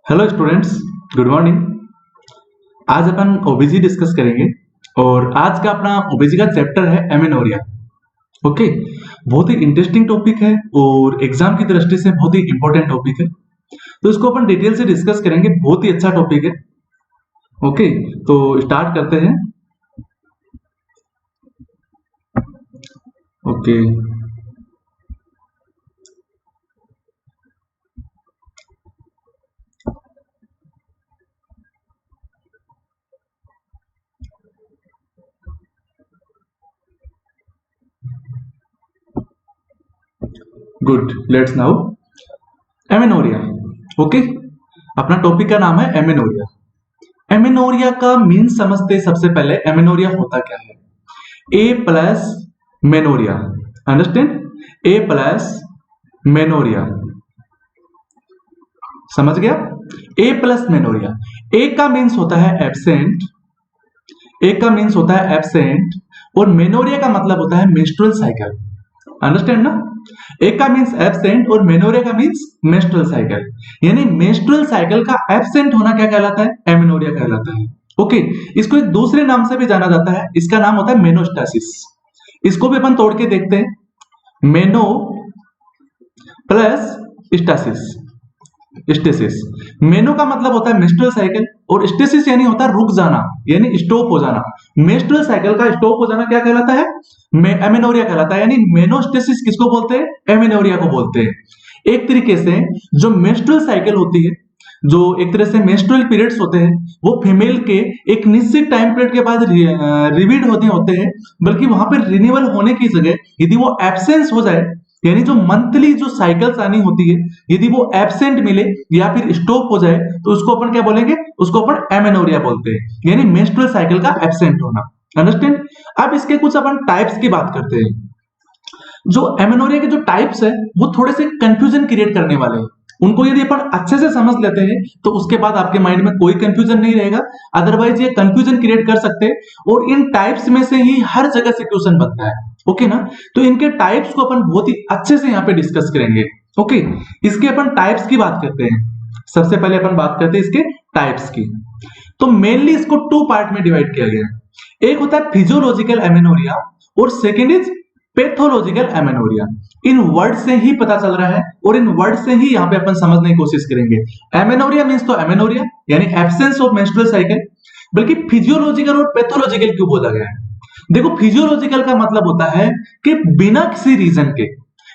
Hello students, good morning. आज अपन ओबीजी discuss करेंगे और आज का अपना ओबीजी का चैप्टर है एमेनोरिया। ओके, बहुत ही इंटरेस्टिंग टॉपिक है और एग्जाम की दृष्टि से बहुत ही इंपॉर्टेंट टॉपिक है, तो इसको अपन डिटेल से डिस्कस करेंगे। बहुत ही अच्छा टॉपिक है। ओके, तो स्टार्ट करते हैं। Okay, good, let's now amenorrhoea. Okay, अपना टॉपिक का नाम है एमेनोरिया। एमेनोरिया का मीन समझते सबसे पहले एमेनोरिया होता क्या है। ए प्लस मेनोरिया, अंडरस्टैंड? ए प्लस मेनोरिया, समझ गया? ए प्लस मेनोरिया, ए का मीन्स होता है एब्सेंट, ए का मीन्स होता है एब्सेंट और मेनोरिया का मतलब होता है मेंस्ट्रुअल साइकिल। अंडरस्टैंड ना? ए का मीन्स एब्सेंट और मेनोरिया का मीन्स मेंस्ट्रुअल साइकिल। यानी मेंस्ट्रुअल साइकिल का एब्सेंट होना क्या कहलाता है? एमेनोरिया कहलाता है। ओके, इसको एक दूसरे नाम से भी जाना जाता है, इसका नाम होता है मेनोस्टेसिस। इसको भी अपन तोड़ के देखते हैं। मेनो प्लस स्टेसिस, स्टेसिस। मेनो का मतलब होता है मेंस्ट्रुअल साइकिल और स्टेसिस यानी होता है रुक जाना, यानी स्टॉप हो जाना। मेंस्ट्रुअल साइकिल का स्टॉप हो जाना क्या कहलाता है? एमेनोरिया कहलाता है। यानी मेनोस्टेसिस किसको बोलते हैं? एमेनोरिया को बोलते हैं। एक तरीके से जो मेंस्ट्रुअल साइकिल होती है, जो एक तरह से मेंस्ट्रुअल पीरियड्स होते हैं, वो फीमेल के एक निश्चित टाइम पीरियड के बाद रिवीड होते हैं, बल्कि वहां पर रिन्यूअल होने की जगह यदि वो एब्सेंस हो जाए, यानी जो मंथली जो साइकिल्स आनी होती है, यदि वो एब्सेंट मिले या फिर स्टॉप हो जाए, तो उसको अपन क्या बोलेंगे? उसको अपन एमेनोरिया बोलते हैं, यानी मेंस्ट्रुअल साइकिल का एब्सेंट होना। अंडरस्टैंड? अब इसके कुछ अपन टाइप्स की बात करते हैं। जो एमेनोरिया के जो टाइप्स है वो थोड़े से कंफ्यूजन क्रिएट करने वाले हैं। उनको यदि अपन अच्छे से समझ लेते हैं तो उसके बाद आपके माइंड में कोई कंफ्यूजन नहीं रहेगा, अदरवाइज ये कंफ्यूजन क्रिएट कर सकते हैं और इन टाइप्स में से ही हर जगह से क्वेश्चन बनता है। ओके ना? तो इनके टाइप्स को अपन बहुत ही अच्छे से यहाँ पे डिस्कस करेंगे। ओके, इसके अपन टाइप्स की बात करते हैं। सबसे पहले अपन बात करते हैं इसके टाइप्स की। तो मेनली इसको टू पार्ट में डिवाइड किया गया है। एक होता है फिजियोलॉजिकल एमेनोरिया और सेकेंड इज पैथोलॉजिकल एमेनोरिया। इन वर्ड से ही पता चल रहा है और इन वर्ड से ही यहाँ पे अपन समझने की कोशिश करेंगे। एमेनोरिया मींस तो एमेनोरिया यानी एब्सेंस ऑफ मेंस्ट्रुअल साइकिल, बल्कि फिजियोलॉजिकल और पैथोलॉजिकल क्यों बोला गया है? देखो, फिजियोलॉजिकल का मतलब होता है कि बिना किसी रीजन के,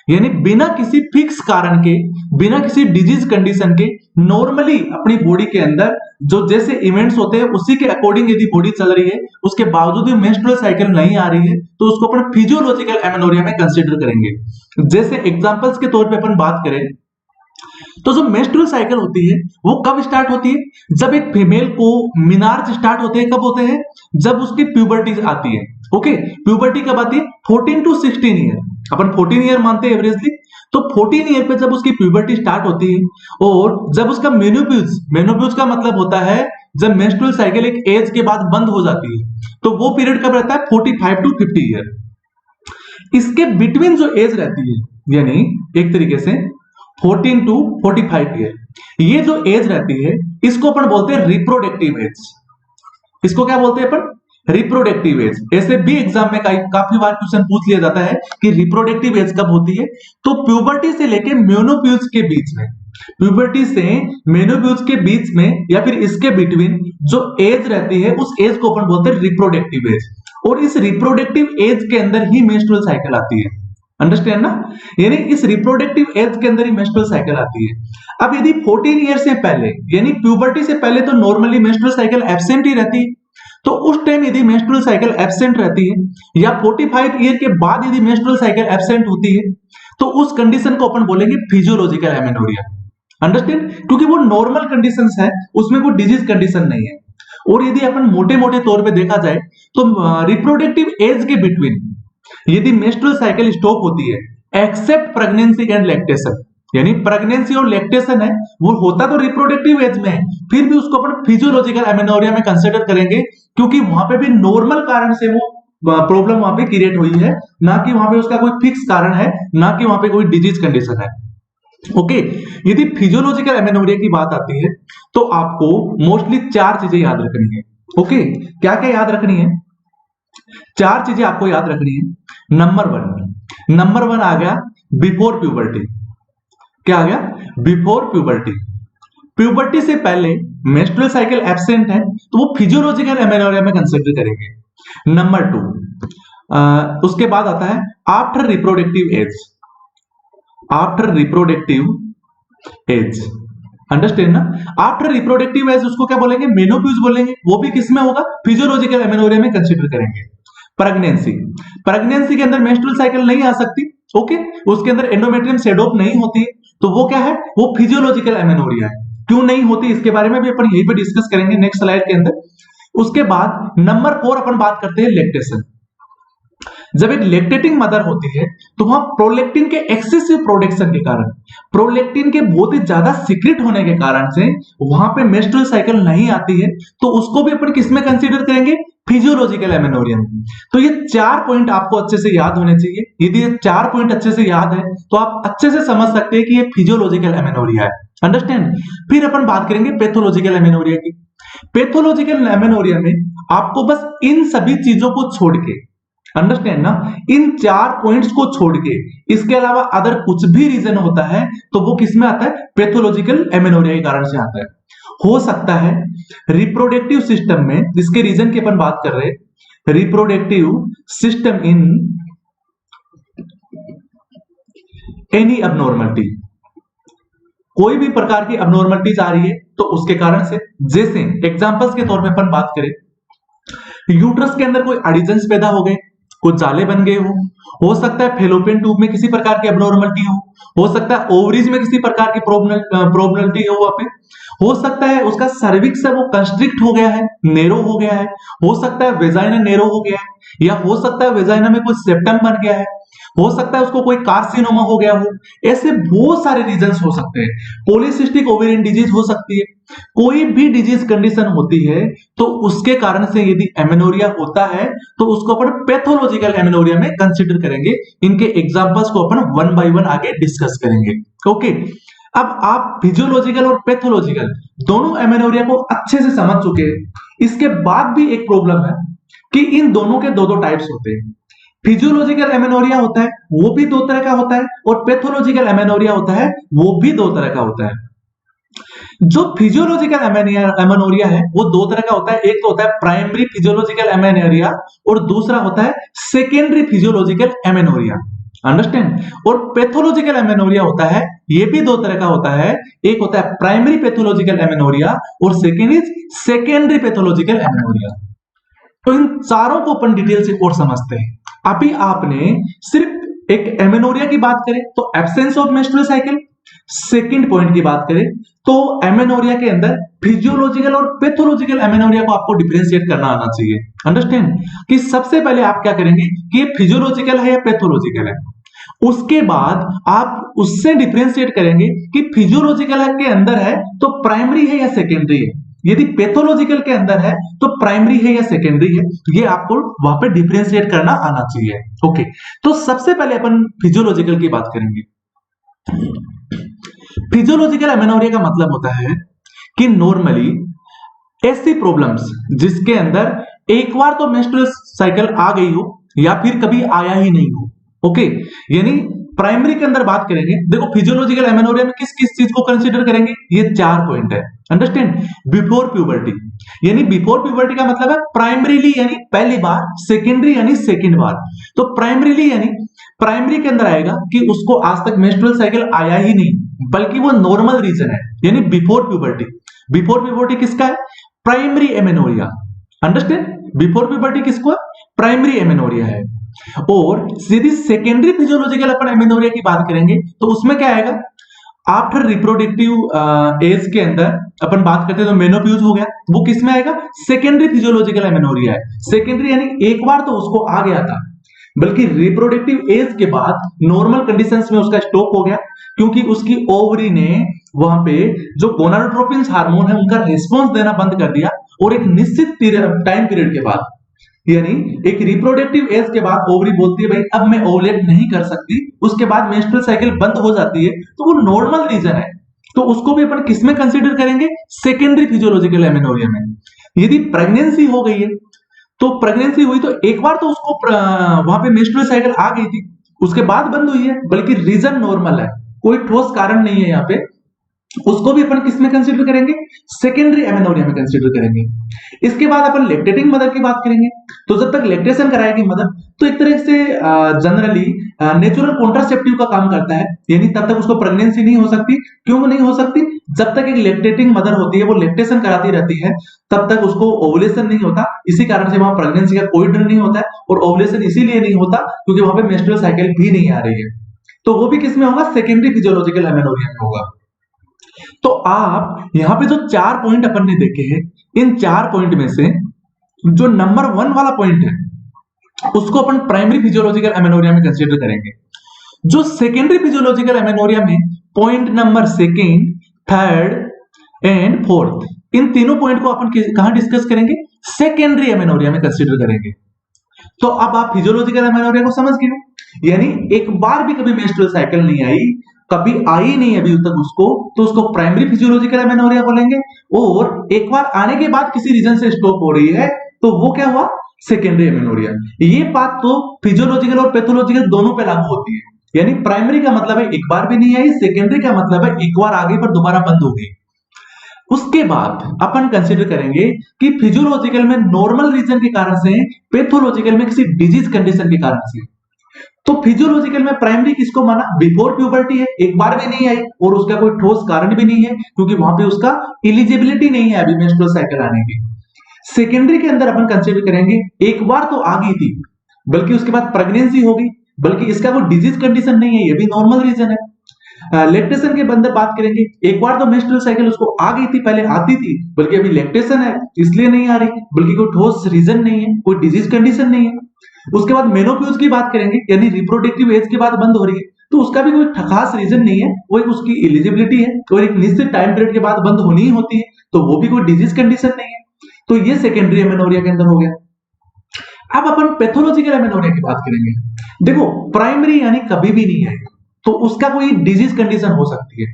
यानी बिना किसी फिक्स कारण के, बिना किसी डिजीज कंडीशन के, नॉर्मली अपनी बॉडी के अंदर जो जैसे इवेंट्स होते हैं उसी के अकॉर्डिंग यदि बॉडी चल रही है, उसके बावजूद भी मेंस्ट्रुअल साइकिल नहीं आ रही है, तो उसको अपन फिजियोलॉजिकल एमेनोरिया में कंसीडर करेंगे। जैसे एग्जांपल्स के तौर पे अपन बात करें तो जो मेंस्ट्रुअल साइकिल होती है वो कब स्टार्ट होती है? जब एक फीमेल को मिनार्ज स्टार्ट होते हैं। कब होते हैं? जब उसकी प्यूबर्टी आती है। ओके, प्यूबर्टी कब आती है? 14 टू 16 ईयर, अपन 14 ईयर मानते हैं एवरेजली। तो 14 ईयर पे जब उसकी प्यूबर्टी स्टार्ट होती है और जब उसका मेनोपॉज, मेनोपॉज का मतलब होता है जब मेंस्ट्रुअल साइकिल एक एज के बाद बंद हो जाती है, तो वो पीरियड कब रहता है? 45 टू 50 ईयर। इसके बिटवीन जो एज रहती है, यानी एक तरीके से 14 टू 45 ईयर, ये जो एज रहती है इसको अपन बोलते हैं रिप्रोडक्टिव एज। इसको क्या बोलते हैं अपन? Reproductive age. ऐसे भी एग्जाम में काफी बार क्वेश्चन पूछ लिया जाता है कि रिप्रोडक्टिव एज कब होती है? तो प्यूबर्टी से लेके मेनोपॉज के बीच में, प्यूबर्टी से मेनोपॉज के बीच में या फिर इसके बिटवीन जो एज रहती है उस एज को अपन बोलते हैं रिप्रोडक्टिव एज। और इस रिप्रोडक्टिव एज के अंदर ही मेंस्ट्रुअल साइकिल आती है। अंडरस्टैंड ना? यानी इस रिप्रोडक्टिव एज के अंदर ही मेंस्ट्रुअल साइकिल आती है। अब यदि 14 ईयर से पहले, यानी प्यूबर्टी से पहले तो नॉर्मली मेंस्ट्रुअल साइकिल एब्सेंट ही रहती है, तो उस टाइम यदि मेंस्ट्रुअल साइकिल एब्सेंट रहती है या 45 ईयर के बाद यदि मेंस्ट्रुअल साइकिल एब्सेंट होती है, तो उस कंडीशन को अपन बोलेंगे फिजियोलॉजिकल एमेनोरिया। अंडरस्टैंड? क्योंकि वो नॉर्मल कंडीशंस है, उसमें कोई डिजीज कंडीशन नहीं है। और यदि अपन मोटे मोटे तौर पे देखा जाए तो रिप्रोडक्टिव एज के बिटवीन यदि मेंस्ट्रुअल साइकिल स्टॉप होती है, एक्सेप्ट प्रेगनेंसी एंड लैक्टेशन, यानी प्रेगनेंसी और लैक्टेशन है वो होता तो रिप्रोडक्टिव एज में है, फिर भी उसको अपन फिजियोलॉजिकल एमेनोरिया में कंसीडर करेंगे, क्योंकि वहां पे भी नॉर्मल कारण से वो प्रॉब्लम वहां पे क्रिएट हुई है, ना कि वहां पे उसका कोई फिक्स कारण है, ना कि वहां पे कोई डिजीज कंडीशन है। ओके। यदि फिजियोलॉजिकल एमेनोरिया की बात आती है तो आपको मोस्टली 4 चीजें याद रखनी है। ओके, क्या क्या याद रखनी है? 4 चीजें आपको याद रखनी है। नंबर वन आ गया बिफोर प्यूबर्टी। क्या आ गया? Before puberty. प्यूबर्टी से पहले मेंस्ट्रुअल साइकिल एब्सेंट है तो वो फिजियोलॉजिकल एमेनोरिया में कंसीडर करेंगे। नंबर 2, उसके बाद आता है after reproductive age. After reproductive age, understand ना? आफ्टर रिप्रोडक्टिव एज उसको क्या बोलेंगे? मेनोपॉज बोलेंगे। वो भी किसमें होगा? फिजियोलॉजिकल एमेनोरिया में कंसीडर करेंगे। प्रेगनेंसी के अंदर मेंस्ट्रुअल साइकिल नहीं आ सकती। ओके, उसके अंदर एंडोमेट्रियम सेडोप नहीं होती है तो वो क्या है? वो फिजियोलॉजिकल एमेनोरिया है। क्यों नहीं होती इसके बारे में भी अपन यहीं पे डिस्कस करेंगे नेक्स्ट स्लाइड के अंदर। उसके बाद नंबर 4 अपन बात करते हैं लैक्टेशन। जब एक लैक्टेटिंग मदर होती है तो वहां प्रोलैक्टिन के एक्सेसिव प्रोडक्शन के कारण, प्रोलैक्टिन के बहुत ही ज्यादा सीक्रेट होने के कारण से वहां पे मेंस्ट्रुअल साइकिल नहीं आती है तो उसको भी अपन किसमें कंसीडर करेंगे? फिजियोलॉजिकल एमेनोरिया में। तो ये 4 पॉइंट आपको अच्छे से याद होने चाहिए। यदि ये 4 पॉइंट अच्छे से याद है तो आप अच्छे से समझ सकते हैं कि ये फिजियोलॉजिकल एमेनोरिया है। अंडरस्टैंड? फिर अपन बात करेंगे पैथोलॉजिकल एमेनोरिया की। पैथोलॉजिकल एमेनोरिया में आपको बस इन सभी चीजों को छोड़ के, अंडरस्टैंड ना, इन 4 पॉइंट्स को छोड़ के इसके अलावा अदर कुछ भी रीजन होता है तो वो किसमें आता है? पैथोलॉजिकल एमेनोरिया के कारण से आता है। हो सकता है रिप्रोडक्टिव सिस्टम में, जिसके रीजन की अपन बात कर रहे हैं, reproductive system in any abnormality, कोई भी प्रकार की अबनॉर्मलिटीज आ रही है तो उसके कारण से, जैसे एग्जांपल्स के तौर पे अपन बात करें, यूट्रस के अंदर कोई एडिशंस पैदा हो गए, कुछ जाले बन गए हो सकता है फेलोपियन ट्यूब में किसी प्रकार की एबनॉर्मलिटी हो सकता है ओवरीज में किसी प्रकार की प्रॉब्लमिटी हो वहां पे, हो सकता है उसका सर्विक्स है वो कंस्ट्रिक्ट हो गया है, नेरो हो गया है, हो सकता है वेजाइना नेरो हो गया है, या हो सकता है वेजाइना में कोई सेप्टम बन गया है, हो सकता है उसको कोई कार्सिनोमा हो गया हो। ऐसे बहुत सारे रीजंस हो सकते हैं। पॉलीसिस्टिक ओवेरियन डिजीज हो सकती है। कोई भी डिजीज कंडीशन होती है तो उसके कारण से यदि एमेनोरिया होता है तो उसको अपन पैथोलॉजिकल एमेनोरिया में कंसीडर करेंगे। इनके एग्जांपल्स को अपन 1 बाय 1 आगे डिस्कस करेंगे। ओके, अब आप फिजियोलॉजिकल और पैथोलॉजिकल दोनों एमेनोरिया को अच्छे से समझ चुके हैं। इसके बाद भी एक प्रॉब्लम है कि इन दोनों के दो टाइप्स होते हैं। फिजियोलॉजिकल एमेनोरिया होता है वो भी 2 तरह का होता है और पैथोलॉजिकल एमेनोरिया होता है वो भी 2 तरह का होता है। जो फिजियोलॉजिकल एमेनोरिया है वो 2 तरह का होता है। एक तो होता है प्राइमरी फिजियोलॉजिकल एमेनोरिया और दूसरा होता है सेकेंडरी फिजियोलॉजिकल एमेनोरिया। अंडरस्टैंड? और पैथोलॉजिकल एमेनोरिया होता है, ये भी 2 तरह का होता है। एक होता है प्राइमरी पैथोलॉजिकल एमेनोरिया और second is secondary pathological amenorrhoea. तो इन चारों को अपन डिटेल से और समझते हैं। अभी आपने सिर्फ एक एमेनोरिया की बात करें तो absence of menstrual cycle, second point की बात करें तो एमेनोरिया के अंदर फिजियोलॉजिकल और पैथोलॉजिकल एमेनोरिया को आपको डिफरेंशिएट करना आना चाहिए। अंडरस्टैंड? कि सबसे पहले आप क्या करेंगे कि ये फिजियोलॉजिकल है या पैथोलॉजिकल है, उसके बाद आप उससे डिफरेंशिएट करेंगे कि फिजियोलॉजिकल के अंदर है तो प्राइमरी है या सेकेंडरी है, यदि पैथोलॉजिकल के अंदर है तो प्राइमरी है या सेकेंडरी है, ये आपको वहां पे डिफरेंशिएट करना आना चाहिए। ओके, तो सबसे पहले अपन फिजियोलॉजिकल की बात करेंगे। फिजियोलॉजिकल एमेनोरिया का मतलब होता है कि नॉर्मली ऐसी प्रॉब्लम्स जिसके अंदर एक बार तो मेंस्ट्रुअल साइकिल आ गई हो या फिर कभी आया ही नहीं हो। ओके, यानी प्राइमरी के अंदर बात करेंगे, देखो फिजियोलॉजिकल एमेनोरिया में किस किस चीज को कंसीडर करेंगे, ये 4 पॉइंट है। अंडरस्टैंड? बिफोर प्यूबर्टी, यानी बिफोर प्यूबर्टी का मतलब है प्राइमरीली यानी पहली बार, सेकेंडरी यानी सेकेंड बार। तो प्राइमरीली यानी प्राइमरी के अंदर आएगा कि उसको आज तक मेंस्ट्रुअल साइकिल आया ही नहीं बल्कि वो नॉर्मल रीजन है, यानी बिफोर प्यूबर्टी। बिफोर प्यूबर्टी किसका है? Primary amenorrhoea. Understand? Before puberty किसको है? प्राइमरी एमेनोरिया है। और यदि सेकेंडरी फिजियोलॉजिकल अपन एमेनोरिया की बात करेंगे तो उसमें क्या आएगा? आफ्टर रिप्रोडक्टिव एज के अंदर अपन बात करते हैं तो मेनोपॉज हो गया, वो किस में आएगा? सेकेंडरी फिजियोलॉजिकल एमेनोरिया है। सेकेंडरी यानी एक बार तो उसको आ गया था बल्कि रिप्रोडक्टिव एज के बाद नॉर्मल कंडीशंस में उसका स्टॉप हो गया क्योंकि उसकी ओवरी ने वहां पे जो गोनाडोट्रोपिन हार्मोन है उनका रिस्पांस देना बंद कर दिया और एक निश्चित टाइम पीरियड के बाद, यानी एक रिप्रोडक्टिव एज के बाद ओवरी बोलती है भाई अब मैं ओवुलेट नहीं कर सकती, उसके बाद मेंस्ट्रुअल साइकिल बंद हो जाती है, तो वो नॉर्मल रीजन है, तो उसको भी अपन किसमें कंसीडर करेंगे? सेकेंडरी फिजियोलॉजिकल एमेनोरिया में। यदि प्रेगनेंसी हो गई है, तो प्रेगनेंसी हुई तो एक बार तो उसको वहां पे मेंस्ट्रुअल साइकिल आ गई थी, उसके बाद बंद हुई है, बल्कि रीजन नॉर्मल है, कोई ठोस कारण नहीं है यहाँ पे, उसको भी अपन किसमें कंसीडर करेंगे? सेकेंडरी एमेनोरिया में कंसीडर करेंगे। इसके बाद अपन लैक्टेटिंग मदर की बात करेंगे, तो जब तक लैक्टेशन कराएगी मदर, तो एक तरह से जनरली नेचुरल कॉन्ट्रासेप्टिव का काम करता है, यानी तब तक उसको प्रेगनेंसी नहीं हो सकती। क्यों नहीं हो सकती? जब तक एक लैक्टेटिंग मदर होती है, वो लैक्टेशन कराती रहती है, तब तक उसको ओवुलेशन नहीं होता, इसी कारण से वहां प्रेगनेंसी का कोई डर नहीं होता है, और ओवुलेशन इसीलिए नहीं होता क्योंकि वहां पे मेंस्ट्रुअल साइकिल भी नहीं आ रही है, तो वो भी किसमें होगा? सेकेंडरी फिजियोलॉजिकल एमेनोरिया में होगा। तो आप यहां पे जो 4 पॉइंट अपन ने देखे हैं, इन 4 पॉइंट में से जो नंबर 1 वाला पॉइंट है उसको अपन प्राइमरी फिजियोलॉजिकल एमेनोरिया में कंसीडर करेंगे। जो सेकेंडरी फिजियोलॉजिकल एमेनोरिया में point number 2nd, 3rd and 4th, इन तीनों पॉइंट को अपन कहां डिस्कस करेंगे? सेकेंडरी एमेनोरिया में कंसीडर करेंगे। तो अब आप फिजियोलॉजिकल एमेनोरिया को समझ गए, यानी एक बार भी कभी मेंस्ट्रुअल साइकिल नहीं आई, कभी आई नहीं अभी तक उसको, तो उसको प्राइमरी फिजियोलॉजिकल एमेनोरिया बोलेंगे, और एक बार आने के बाद किसी रीजन से स्टॉप हो रही है तो वो क्या हुआ? Secondary amenorrhoea. ये बात तो फिजियोलॉजिकल और पैथोलॉजिकल दोनों पे लागू होती है, यानी प्राइमरी का मतलब है एक बार भी नहीं आई, सेकेंडरी का मतलब है एक बार आ गई पर दोबारा बंद हो गई। उसके बाद अपन कंसीडर करेंगे कि फिजियोलॉजिकल में नॉर्मल रीजन के कारण से, पैथोलॉजिकल में किसी डिजीज कंडीशन के कारण से। तो फिजियोलॉजिकल में प्राइमरी किसको माना? बिफोर प्यूबर्टी है, एक बार भी नहीं आई और उसका कोई ठोस कारण भी नहीं है, क्योंकि वहां पे उसका एलिजिबिलिटी नहीं है अभी मेंस्ट्रुअल साइकिल आने की। सेकेंडरी के अंदर अपन कंसीडर करेंगे एक बार तो आ गई थी, बल्कि उसके बाद प्रेगनेंसी हो गई, बल्कि इसका कोई डिजीज कंडीशन नहीं है, ये भी नॉर्मल रीजन है। लैक्टेशन के अंदर बात करेंगे, एक बार तो मेंस्ट्रुअल साइकिल उसको आ गई थी, पहले आती थी, बल्कि अभी लैक्टेशन है इसलिए नहीं आ रही, बल्कि कोई ठोस रीजन नहीं है, कोई डिजीज कंडीशन नहीं है। उसके बाद मेनोपॉज की बात करेंगे, यानी रिप्रोडक्टिव एज के बाद बंद हो रही है, तो उसका भी कोई खास रीजन नहीं है, वो एक उसकी एलिजिबिलिटी है और एक निश्चित टाइम पीरियड के बाद बंद होनी ही होती है, तो वो भी कोई डिजीज कंडीशन नहीं है। तो ये सेकेंडरी एमेनोरिया के अंदर हो गया। अब अपन पैथोलॉजिकल एमेनोरिया की बात करेंगे। देखो प्राइमरी यानी कभी भी नहीं है, तो उसका कोई डिजीज कंडीशन हो सकती है,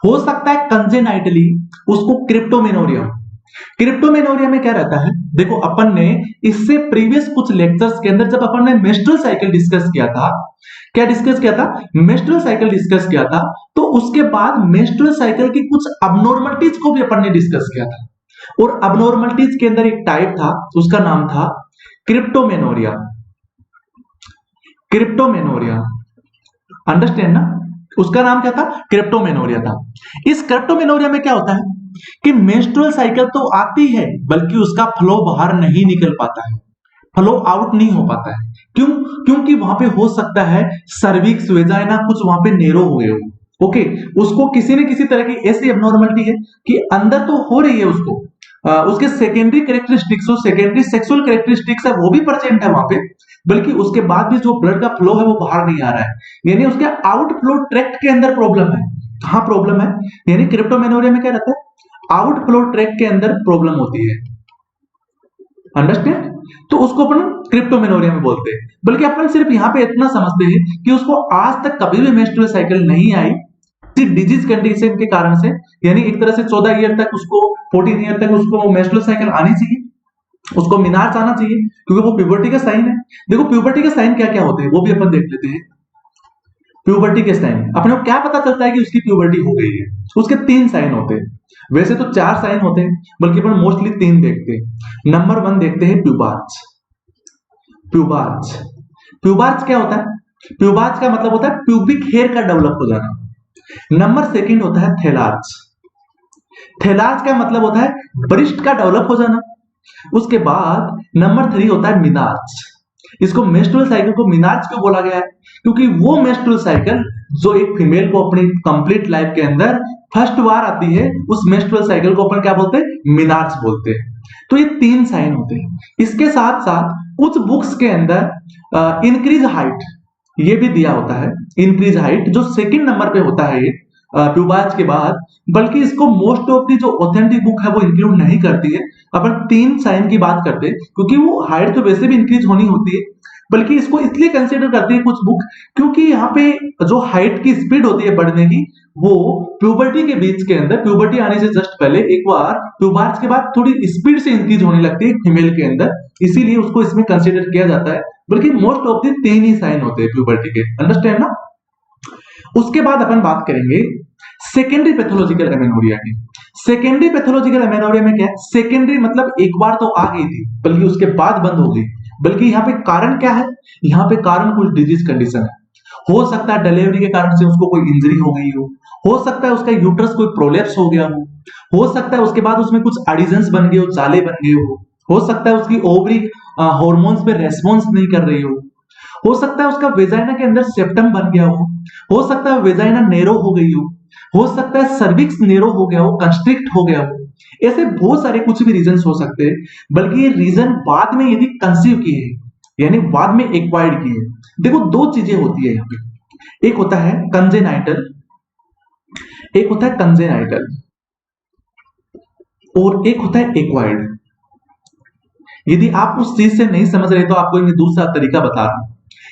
हो सकता है कंजेनाइटली उसको क्रिप्टोमेनोरिया। क्रिप्टोमेनोरिया में क्या रहता है? देखो अपन ने इससे प्रीवियस कुछ लेक्चर्स के अंदर जब अपन ने मेंस्ट्रुअल साइकिल डिस्कस किया था, क्या डिस्कस किया था? मेंस्ट्रुअल साइकिल डिस्कस किया था, तो उसके बाद मेंस्ट्रुअल साइकिल की कुछ अबनॉर्मलिटीज को भी अपन ने डिस्कस किया था, और अबनॉर्मलिटीज के अंदर एक टाइप था, उसका नाम था क्रिप्टोमेनोरिया। क्रिप्टोमेनोरिया, अंडरस्टैंड ना? उसका नाम क्या था? क्रिप्टोमेनोरिया था। इस क्रिप्टोमेनोरिया में क्या होता है कि मेंस्ट्रुअल साइकिल तो आती है, बल्कि उसका फ्लो बाहर नहीं निकल पाता है, फ्लो आउट नहीं हो पाता है। क्यों? क्योंकि वहां पे हो सकता है सर्विक्स वेजाइना कुछ वहां पे नेरो हुए हो, ओके, उसको किसी न किसी तरह की ऐसी एब्नॉर्मलिटी है कि अंदर तो हो रही है उसको, उसके secondary characteristics, secondary sexual characteristics है वो भी प्रेजेंट है वहां पे, बल्कि उसके बाद भी जो ब्लड का फ्लो है वो बाहर नहीं आ रहा है, यानी उसके आउटफ्लो ट्रैक्ट के अंदर प्रॉब्लम है। कहां प्रॉब्लम है? यानी क्रिप्टोमेनोरिया में क्या रहता है? आउटफ्लो ट्रैक्ट के अंदर प्रॉब्लम होती है, अंडरस्टैंड? तो उसको अपन क्रिप्टोमेनोरिया में बोलते हैं। बल्कि अपन सिर्फ यहां पे इतना समझते हैं कि उसको आज तक कभी भी मेंस्ट्रुअल साइकिल नहीं आई डिजीज कंडीशन के कारण से, यानी एक तरह से 14 ईयर तक उसको, 14 ईयर तक उसको मेंस्ट्रुअल साइकिल आनी चाहिए, उसको मिनार्स आना चाहिए, क्योंकि वो प्यूबर्टी का साइन है। देखो प्यूबर्टी के साइन क्या क्या होते हैं वो भी अपन देख लेते हैं। प्यूबर्टी के साइन अपने को क्या पता चलता है कि उसकी प्यूबर्टी हो गई है? उसके 3 साइन होते हैं, वैसे तो 4 साइन होते हैं, बल्कि अपन मोस्टली 3 देखते हैं। नंबर 1 देखते हैं प्यूबार्च। प्यूबार्च, प्यूबार्च क्या होता है? प्यूबार्च का मतलब होता है प्यूबिक हेयर का डेवलप हो जाना। नंबर 2 होता है थैलार्च। थैलार्च का मतलब होता है ब्रेस्ट का डेवलप हो जाना। उसके बाद नंबर 3 होता है मिनार्च। इसको मेंस्ट्रुअल साइकिल को मिनार्च क्यों बोला गया है? क्योंकि वो मेंस्ट्रुअल साइकिल जो एक फीमेल को अपनी कंप्लीट लाइफ के अंदर फर्स्ट बार आती है, उस मेंस्ट्रुअल साइकिल को अपन क्या बोलते हैं? मिनार्च बोलते हैं। तो ये 3 साइन होते हैं। इसके साथ साथ कुछ बुक्स के अंदर इंक्रीज हाइट ये भी दिया होता है। इंक्रीज हाइट जो 2nd नंबर पे होता है, ये प्यूबार्च के बाद, बल्कि इसको मोस्ट ऑफ दी जो ऑथेंटिक बुक है वो इंक्लूड नहीं करती है। अपन 3 साइन की बात करते हैं क्योंकि वो हाइट तो वैसे भी इंक्रीज होनी होती है, बल्कि इसको इसलिए कंसीडर करती है कुछ बुक क्योंकि यहाँ पे जो हाइट की स्पीड होती है बढ़ने की, वो प्यूबर्टी के बीच के अंदर, प्यूबर्टी आने से जस्ट पहले एक बार प्यूबार्च के बाद थोड़ी स्पीड से इंक्रीज होने लगती है फीमेल के अंदर, इसीलिए उसको इसमें कंसीडर किया जाता है। बल्कि मोस्ट ऑफ द 3 ही साइन होते हैं प्यूबर्टी के, अंडरस्टैंड ना। उसके बाद अपन बात करेंगे सेकेंडरी पैथोलॉजिकल एमेनोरिया की। सेकेंडरी पैथोलॉजिकल एमेनोरिया में क्या है, सेकेंडरी मतलब एक बार तो आ गई थी बल्कि उसके बाद बंद हो गई, बल्कि यहाँ पे कारण क्या है, यहाँ पे कारण कुछ डिजीज कंडीशन है। हो सकता है डिलीवरी के कारण से उसको कोई इंजरी हो गई हो सकता है उसका यूट्रस कोई प्रोलेप्स हो गया हो सकता है उसके बाद उसमें कुछ एडिशंस बन गए हो, जाले बन गए हो सकता है उसकी ओवरी हार्मोन्स पे रेस्पॉन्स नहीं कर रही हो सकता है उसका वेजाइना के अंदर सेप्टम बन गया हो सकता है वेजाइना नेरो हो गई हो सकता है सर्विक्स नेरो हो गया हो, कंस्ट्रिक्ट हो गया हो, ऐसे बहुत सारे कुछ भी रीजंस हो सकते हैं। बल्कि ये रीजन बाद में यदि कंसीव किए यानी बाद में एक्वायर्ड किए, देखो 2 चीजें होती है यहाँ पे, एक होता है कंजेनाइटल, एक होता है कंजेनाइटल और एक होता है एक्वायर्ड। यदि आप उस चीज से नहीं समझ रहे तो आपको मैं दूसरा तरीका बता रहा हूं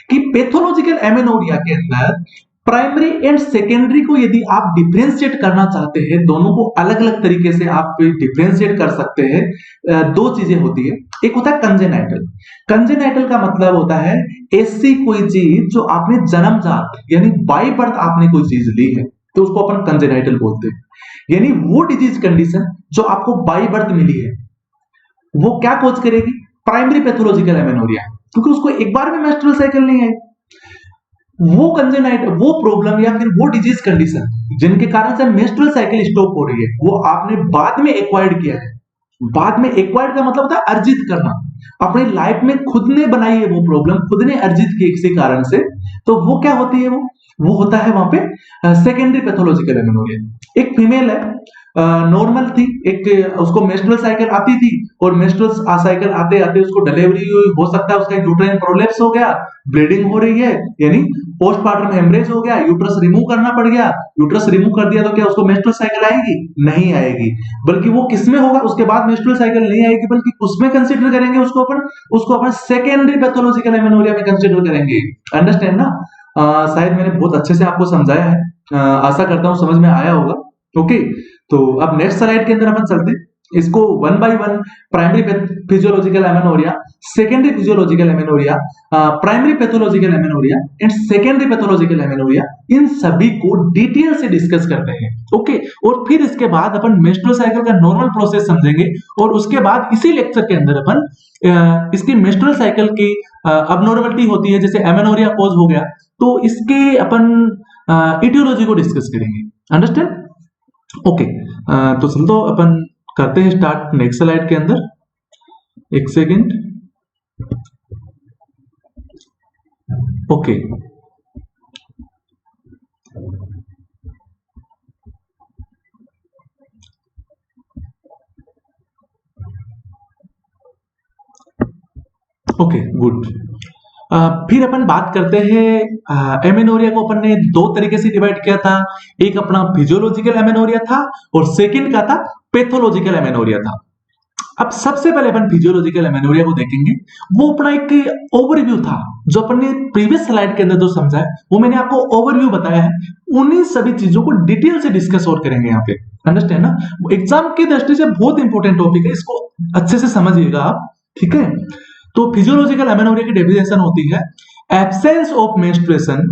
कि पैथोलॉजिकल एमेनोरिया के अंदर प्राइमरी एंड सेकेंडरी को यदि आप डिफरेंशिएट करना चाहते हैं, दोनों को अलग अलग तरीके से आप डिफरेंशिएट कर सकते हैं। 2 चीजें होती है, एक होता है कंजेनाइटल। कंजेनाइटल का मतलब होता है ऐसी कोई चीज जो आपने जन्मजात यानी बाय बर्थ आपने कोई चीज ली है तो उसको अपन कंजेनाइटल बोलते हैं। यानी वो डिजीज कंडीशन जो आपको बाय बर्थ मिली है वो क्या कॉज करेगी, प्राइमरी पैथोलॉजिकल एमेनोरिया, क्योंकि उसको एक बार में मेंस्ट्रुअल साइकिल नहीं है। वो कंजेनाइट वो प्रॉब्लम या फिर वो डिजीज कंडीशन जिनके कारण से मेंस्ट्रुअल साइकिल स्टॉप हो रही है वो आपने बाद में एक्वायर्ड किया है। बाद में एक्वायर्ड का मतलब होता है अर्जित करना, अपनी लाइफ में खुद ने बनाई है वो प्रॉब्लम, खुद ने अर्जित की किसी कारण से, तो वो क्या होती है, वो होता है वहां पे सेकेंडरी पैथोलॉजिकल एमेनोरिया। एक फीमेल है, नॉर्मल थी, एक उसको मेंस्ट्रुअल साइकिल आती थी और मेंस्ट्रुअल साइकिल आते आते उसको डिलीवरी हुई, हो सकता है उसका यूट्राइन प्रोलेप्स हो गया, ब्लीडिंग हो रही है यानी पोस्टपार्टम हेमरेज हो गया, यूट्रस रिमूव करना पड़ गया। यूट्रस रिमूव कर दिया तो क्या उसको मेंस्ट्रुअल साइकिल आएगी, नहीं आएगी, बल्कि वो किसमें होगा, उसके बाद मेंस्ट्रुअल साइकिल नहीं आएगी, बल्कि उसमें कंसीडर करेंगे उसको अपन सेकेंडरी पैथोलॉजिकल एमेनोरिया में कंसीडर करेंगे। अंडरस्टैंड ना। शायद मैंने बहुत अच्छे से आपको समझाया है, आशा करता हूं समझ में आया होगा। ओके, तो अब नेक्स्ट स्लाइड के अंदर अपन चलते हैं, इसको 1 by 1 primary physiological amenorrhoea, secondary physiological amenorrhoea, primary pathological amenorrhoea and secondary pathological amenorrhoea, इन सभी को डिटेल से डिस्कस करते हैं। ओके, और फिर इसके बाद अपन मेंस्ट्रुअल साइकिल का नॉर्मल प्रोसेस समझेंगे और उसके बाद इसी लेक्चर के अंदर अपन इसकी मेंस्ट्रुअल साइकिल की अबनॉर्मलिटी होती है जैसे एमेनोरिया कॉज हो गया, तो इसके अपन इटियोलॉजी को डिस्कस करेंगे। अंडरस्टैंड। ओके, तो चलो अपन करते हैं स्टार्ट नेक्स्ट स्लाइड के अंदर। एक सेकेंड। Okay, okay good. फिर अपन बात करते हैं एमेनोरिया को अपन ने 2 तरीके से डिवाइड किया था, एक अपना फिजियोलॉजिकल एमेनोरिया था और सेकंड का था पैथोलॉजिकल एमेनोरिया था। अब सबसे पहले अपन फिजियोलॉजिकल एमेनोरिया को देखेंगे, वो अपना एक ओवरव्यू था जो अपन ने प्रीवियस स्लाइड के अंदर जो समझा है वो मैंने आपको ओवरव्यू बताया है, उन्हीं सभी चीजों को डिटेल से डिस्कस और करेंगे यहाँ पे। अंडरस्टैंड ना, एग्जाम की दृष्टि से बहुत इंपॉर्टेंट टॉपिक है, इसको अच्छे से समझिएगा आप, ठीक है। तो फिजियोलॉजिकल एमेनोरिया की डेफिनेशन होती है absence of menstruation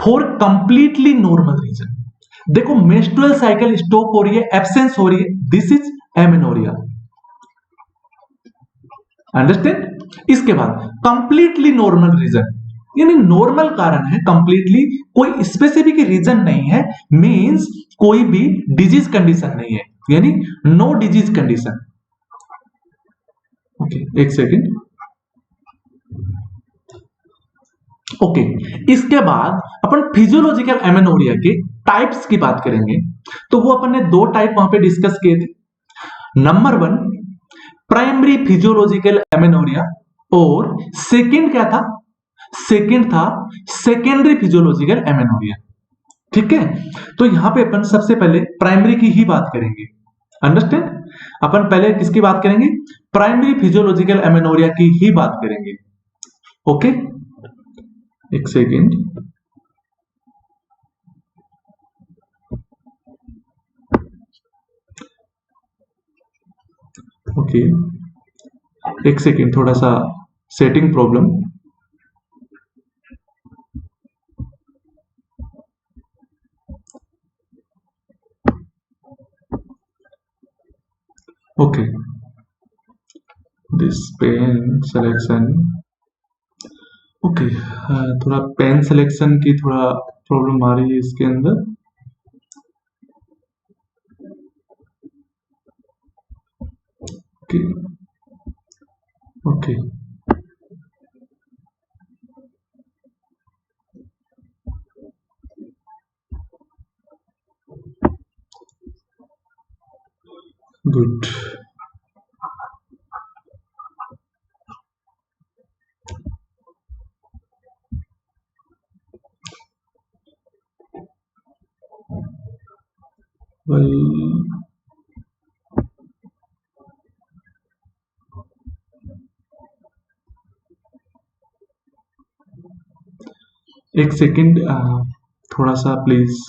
for completely normal reason. देखो मेंस्ट्रुअल साइकिल स्टॉप हो रही है, एब्सेंस हो रही है, दिस इज एमेनोरिया। अंडरस्टैंड। इसके बाद कंप्लीटली नॉर्मल रीजन यानी नॉर्मल कारण है, कंप्लीटली कोई स्पेसिफिक रीजन नहीं है, मींस कोई भी डिजीज कंडीशन नहीं है, यानी नो डिजीज कंडीशन। ओके, एक सेकेंड। ओके, इसके बाद अपन फिजियोलॉजिकल एमेनोरिया के टाइप्स की बात करेंगे, तो वो अपन ने 2 टाइप वहां पे डिस्कस किए थे। नंबर 1 प्राइमरी फिजियोलॉजिकल एमेनोरिया और सेकंड क्या था, सेकंड था सेकेंडरी फिजियोलॉजिकल एमेनोरिया। ठीक है, तो यहां पे अपन सबसे पहले प्राइमरी की ही बात करेंगे। अंडरस्टैंड? अपन पहले किसकी बात करेंगे? प्राइमरी फिजियोलॉजिकल एमेनोरिया की ही बात करेंगे। ओके, एक सेकेंड। ओके, एक सेकेंड, थोड़ा सा setting problem. Okay, this pen selection. Okay, थोड़ा पेन सिलेक्शन की थोड़ा प्रॉब्लम आ रही है इसके अंदर। Okay, okay, good. वेल, एक सेकेंड, थोड़ा सा प्लीज।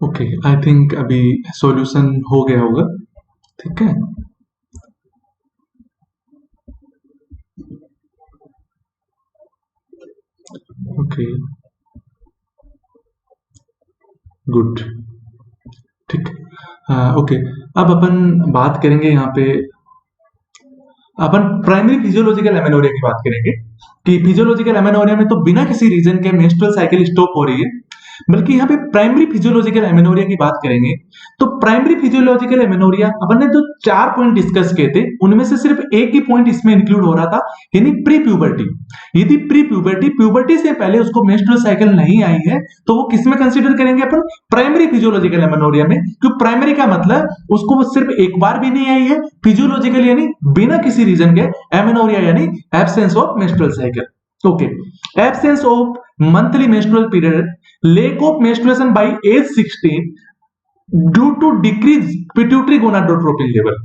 ओके, आई थिंक अभी सॉल्यूशन हो गया होगा। ठीक है, ओके, गुड, ठीक। ओके, अब अपन बात करेंगे यहाँ पे, अपन प्राइमरी फिजियोलॉजिकल एमेनोरिया की बात करेंगे कि फिजियोलॉजिकल एमेनोरिया में तो बिना किसी रीजन के मेंस्ट्रुअल साइकिल स्टॉप हो रही है, बल्कि यहाँ पे प्राइमरी फिजियोलॉजिकल एमेनोरिया की बात करेंगे। तो प्राइमरी फिजियोलॉजिकल एमेनोरिया अपन ने जो 4 पॉइंट डिस्कस किए थे उनमें से सिर्फ एक ही पॉइंट इसमें इंक्लूड हो रहा था, यानी प्री प्यूबर्टी। यदि प्री प्यूबर्टी, प्यूबर्टी से पहले उसको मेंस्ट्रुअल साइकिल नहीं आई है तो वो किसमें कंसीडर करेंगे अपन? प्राइमरी फिजियोलॉजिकल एमेनोरिया में। क्यों प्राइमरी का मतलब उसको सिर्फ एक बार भी नहीं आई है, फिजियोलॉजिकल यानी बिना किसी रीजन के, एमेनोरिया यानी absence of menstrual cycle. Okay, absence of monthly menstrual period, lack of menstruation by age 16 due to decrease pituitary gonadotropin level।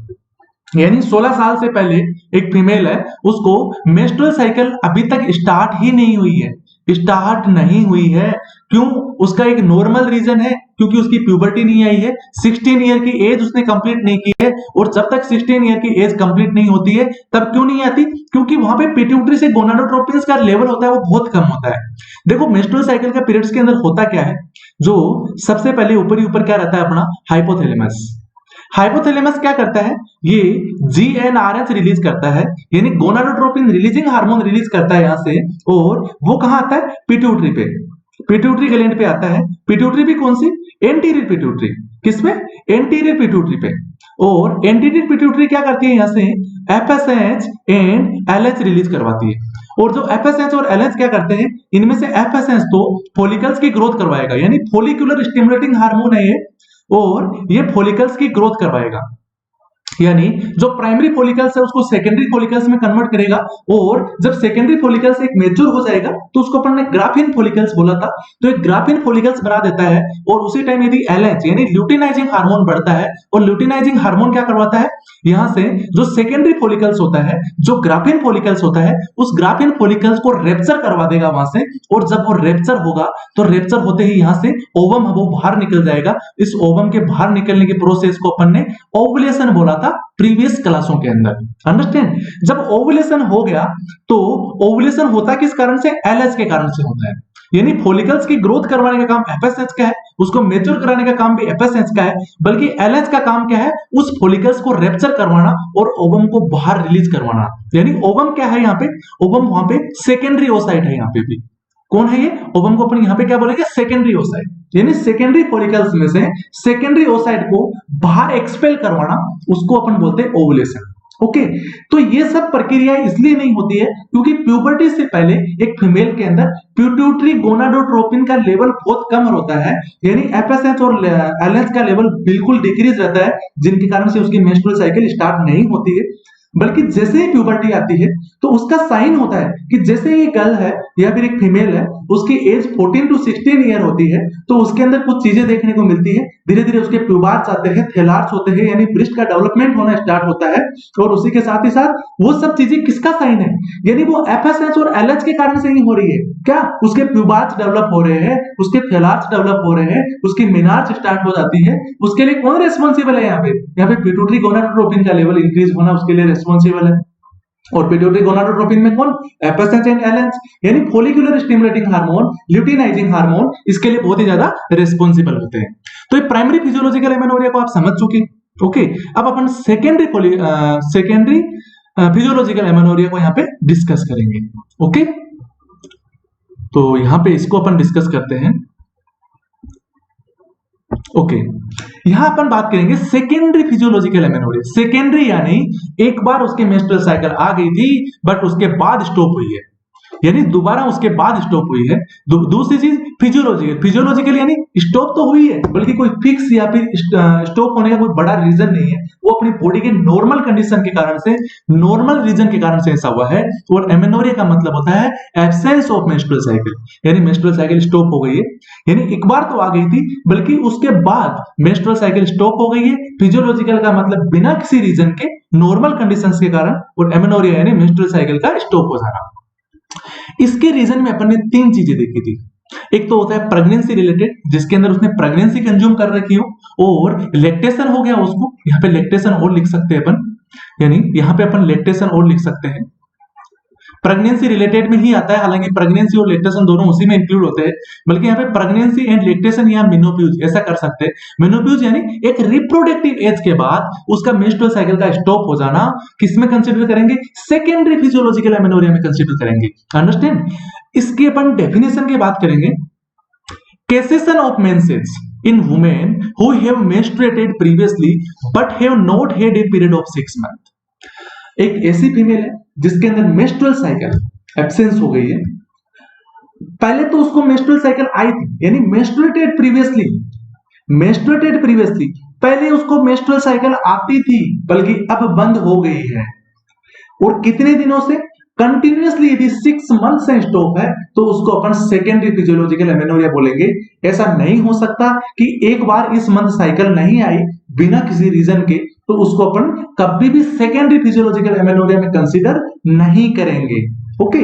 यानी 16 साल से पहले एक फीमेल है, उसको मेंस्ट्रुअल साइकिल अभी तक स्टार्ट ही नहीं हुई है, स्टार्ट नहीं हुई है। क्यों? उसका एक नॉर्मल रीजन है, क्योंकि उसकी प्यूबर्टी नहीं आई है, 16 ईयर की एज उसने कंप्लीट नहीं की है। और जब तक 16 ईयर की एज कंप्लीट नहीं होती है तब क्यों नहीं आती? क्योंकि वहां पे पिट्यूटरी से गोनाडोट्रोपिन्स का लेवल होता है वो बहुत कम होता है। देखो मेंस्ट्रुअल साइकिल का पीरियड्स के अंदर होता क्या है, जो सबसे पहले ऊपर ही ऊपर क्या रहता है अपना? हाइपोथैलेमस। हाइपोथैलेमस क्या करता है? ये जीएनआरएच रिलीज करता है, यानी गोनाडोट्रोपिन रिलीजिंग हार्मोन रिलीज करता है यहां से। और वो कहां आता है? पिट्यूटरी पे, पिट्यूटरी ग्लैंड पे आता है। पिट्यूटरी भी कौन सी? Anterior pituitary. किसमें? एंटीरियर पिट्यूटरी पे। और एंटीरियर पिट्यूटरी क्या करती है? यहां से एफएसएच एंड एलएच रिलीज करवाती है। और जो एफएसएच और एलएच क्या करते हैं? इनमें से एफएसएच तो फॉलिकल्स की ग्रोथ करवाएगा, यानी फॉलिकुलर स्टिमुलेटिंग हार्मोन है ये, और ये फॉलिकल्स की ग्रोथ करवाएगा। यानी जो प्राइमरी फॉलिकल्स है उसको सेकेंडरी फॉलिकल्स में कन्वर्ट करेगा। और जब सेकेंडरी फॉलिकल्स एक मेच्योर हो जाएगा तो उसको अपन ने ग्राफिन फॉलिकल्स बोला था, तो एक ग्राफिन फॉलिकल्स बना देता है। और उसी टाइम यदि एलएच यानी ल्यूटिनाइजिंग हार्मोन बढ़ता है, और ल्यूटिनाइजिंग हार्मोन क्या करवाता है? यहां से जो सेकेंडरी फॉलिकल्स होता है, जो ग्राफिन फॉलिकल्स होता है, उस ग्राफिन फॉलिकल्स को रेप्चर करवा देगा वहां से। और जब वो रेप्चर होगा तो रेप्चर होते ही यहां से ओवम वो बाहर निकल जाएगा। इस ओवम के बाहर निकलने के प्रोसेस को अपन ने ओवुलेशन बोला था प्रीवियस क्लासों के अंदर। अंडरस्टैंड? जब ओवुलेशन हो गया तो ओवुलेशन होता किस कारण से? एलएच के कारण से होता है। यानी फॉलिकल्स की ग्रोथ करवाने का काम एफएसएच का है, उसको मेच्योर कराने का काम भी एफएसएच का है, बल्कि एलएच का काम क्या है? उस फॉलिकल्स को रेप्चर करवाना और ओवम को बाहर रिलीज करवाना। यानी ओवम क्या है यहाँ पे? ओवम वहां पे सेकेंडरी ओसाइट है। यहाँ पे भी कौन है ये? ओवम को अपन यहाँ पे क्या बोलेंगे? Secondary oocyte. यानी सेकेंडरी फॉलिकल्स में से सेकेंडरी ओसाइट को बाहर एक्सपेल करवाना, उसको अपन बोलते हैं ओवुलेशन। ओके, तो ये सब प्रक्रिया इसलिए नहीं होती है क्योंकि प्यूबर्टी से पहले एक फीमेल के अंदर पिट्यूटरी गोनाडोट्रोपिन का लेवल बहुत कम होता है, यानी एफएसएच और एलएच का लेवल बिल्कुल डिक्रीज रहता है, जिनके कारण से उसकी मेंस्ट्रुअल साइकिल स्टार्ट नहीं होती है। बल्कि जैसे ही प्यूबर्टी आती है तो उसका साइन होता है कि जैसे ये गर्ल है या फिर एक फीमेल है, उसकी एज 14 टू 16 ईयर होती है, तो उसके अंदर कुछ चीजें देखने को मिलती है। धीरे धीरे उसके प्यूबार्स आते हैं, थैलार्स होते हैं, यानी ब्रेस्ट का डेवलपमेंट होना स्टार्ट होता है। और उसी के साथ ही साथ वो सब चीजें किसका साइन है, यानी वो एफएसएच और एलएच के कारण से ही हो रही है। क्या उसके प्यूबार्स डेवलप हो रहे हैं, उसके थैलार्स डेवलप हो रहे हैं, उसकी मेनार्स स्टार्ट हो जाती है। उसके लिए कौन रेस्पॉन्सिबल है? यहाँ पे पिट्यूटरी गोनाडोट्रोपिन का लेवल इंक्रीज होना उसके लिए रेस्पॉन्सिबल है। और पिट्यूटरी गोनाडोट्रोपिन में कौन? एफएसएच एंड एलएच, यानी follicular stimulating hormone, luteinizing hormone, इसके लिए बहुत ही ज्यादा रिस्पॉन्सिबल होते हैं। तो ये प्राइमरी फिजियोलॉजिकल एमेनोरिया को आप समझ चुके। ओके, अब अपन सेकेंडरी फिजियोलॉजिकल एमेनोरिया को यहाँ पे डिस्कस करेंगे। ओके, तो यहाँ पे इसको अपन डिस्कस करते हैं। ओके, यहां अपन बात करेंगे सेकेंडरी फिजियोलॉजिकल एमेनोरिया। सेकेंडरी यानी एक बार उसके मेंस्ट्रुअल साइकिल आ गई थी बट उसके बाद स्टॉप हुई है, यानी दोबारा उसके बाद स्टॉप हुई है। दूसरी चीज फिजियोलॉजिकल यानी स्टॉप तो हुई है, बल्कि कोई फिक्स या फिर स्टॉप होने का कोई बड़ा रीजन नहीं है, वो अपनी बॉडी के नॉर्मल कंडीशन के कारण से, नॉर्मल रीजन के कारण से ऐसा हुआ है। और एमेनोरिया का मतलब होता है एब्सेंस ऑफ मेंस्ट्रुअल साइकिल, यानी मेंस्ट्रुअल साइकिल स्टॉप हो गई है, यानी एक बार तो आ गई थी बल्कि उसके बाद मेंस्ट्रुअल साइकिल स्टॉप हो गई है। फिजियोलॉजिकल का मतलब बिना किसी रीजन के, नॉर्मल कंडीशंस के कारण, और एमेनोरिया यानी मेंस्ट्रुअल साइकिल का स्टॉप हो जाना। इसके रीजन में अपन ने 3 चीजें देखी थी। एक तो होता है प्रेगनेंसी रिलेटेड, जिसके अंदर उसने प्रेगनेंसी कंज्यूम कर रखी हो, और लैक्टेशन हो गया उसको, यहाँ पे लैक्टेशन और लिख सकते हैं अपन, यानी यहाँ पे अपन लैक्टेशन और लिख सकते हैं। प्रेगनेंसी रिलेटेड में ही आता है, हालांकि प्रेगनेंसी और लैक्टेशन दोनों उसी में इंक्लूड होते हैं, बल्कि यहाँ पे प्रेगनेंसी एंड लैक्टेशन या मेनोपॉज ऐसा कर सकते हैं। मेनोपॉज यानी एक रिप्रोडक्टिव एज के बाद उसका मेंस्ट्रुअल साइकिल का स्टॉप हो जाना, किसमें कंसीडर करेंगे? सेकेंडरी फिजियोलॉजिकल एमेनोरिया में कंसीडर करेंगे। अंडरस्टैंड? इसकी अपन डेफिनेशन की बात करेंगे। Cessation of menses in women who have menstruated previously but have not had a period of 6 months। एक ऐसी फीमेल है जिसके अंदर मेंस्ट्रुअल साइकिल एब्सेंस हो गई है, पहले तो उसको मेंस्ट्रुअल साइकिल आई थी, यानी मेंस्ट्रुएटेड प्रीवियसली पहले उसको मेंस्ट्रुअल साइकिल आती थी, बल्कि अब बंद हो गई है। और कितने दिनों से? कंटिन्यूअसली। यदि 6 मंथ से स्टॉप है तो उसको अपन सेकेंडरी फिजियोलॉजिकल एमेनोरिया बोलेंगे। ऐसा नहीं हो सकता कि एक बार इस मंथ साइकिल नहीं आई बिना किसी रीजन के, तो उसको अपन कभी भी सेकेंडरी फिजियोलॉजिकल एमेनोरिया में कंसीडर नहीं करेंगे। ओके,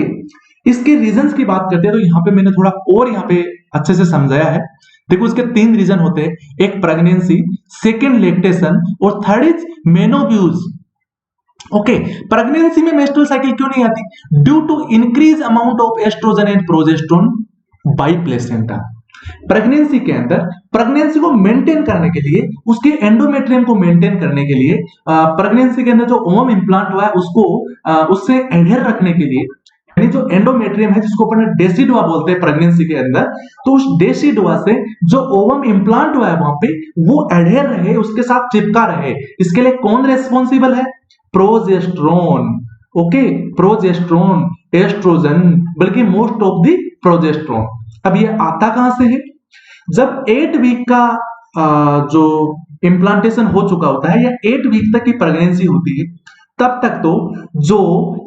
इसके रीजंस की बात करते हैं तो यहाँ पे मैंने थोड़ा और यहाँ पे अच्छे से समझाया है। देखो, इसके 3 रीजन होते हैं, एक प्रेगनेंसी, सेकेंड लैक्टेशन, और third is menopause. Okay, pregnancy में मेंस्ट्रुअल साइकिल क्यों नहीं आती? Due to increase amount of oestrogen and progesterone by placenta. Pregnancy के अंदर प्रेगनेंसी को मेंटेन करने के लिए, उसके एंडोमेट्रियम को मेंटेन करने के लिए, प्रेगनेंसी के अंदर जो ओवम इंप्लांट हुआ है उसको उससे एडहेर रखने के लिए, यानी जो एंडोमेट्रियम है जिसको अपन डेसिडुआ बोलते हैं प्रेगनेंसी के अंदर, तो उस डेसिडुआ से जो ओवम इंप्लांट हुआ है वहां पे वो एडहेर रहे, उसके साथ चिपका रहे। इसके लिए कौन रेस्पॉन्सिबल है? प्रोजेस्टेरोन। ओके, प्रोजेस्टेरोन, एस्ट्रोजन, बल्कि मोस्ट ऑफ द प्रोजेस्टेरोन। अब ये आता कहां से है? जब 8 वीक का जो इम्प्लांटेशन हो चुका होता है या 8 वीक तक की प्रेगनेंसी होती है, तब तक तो जो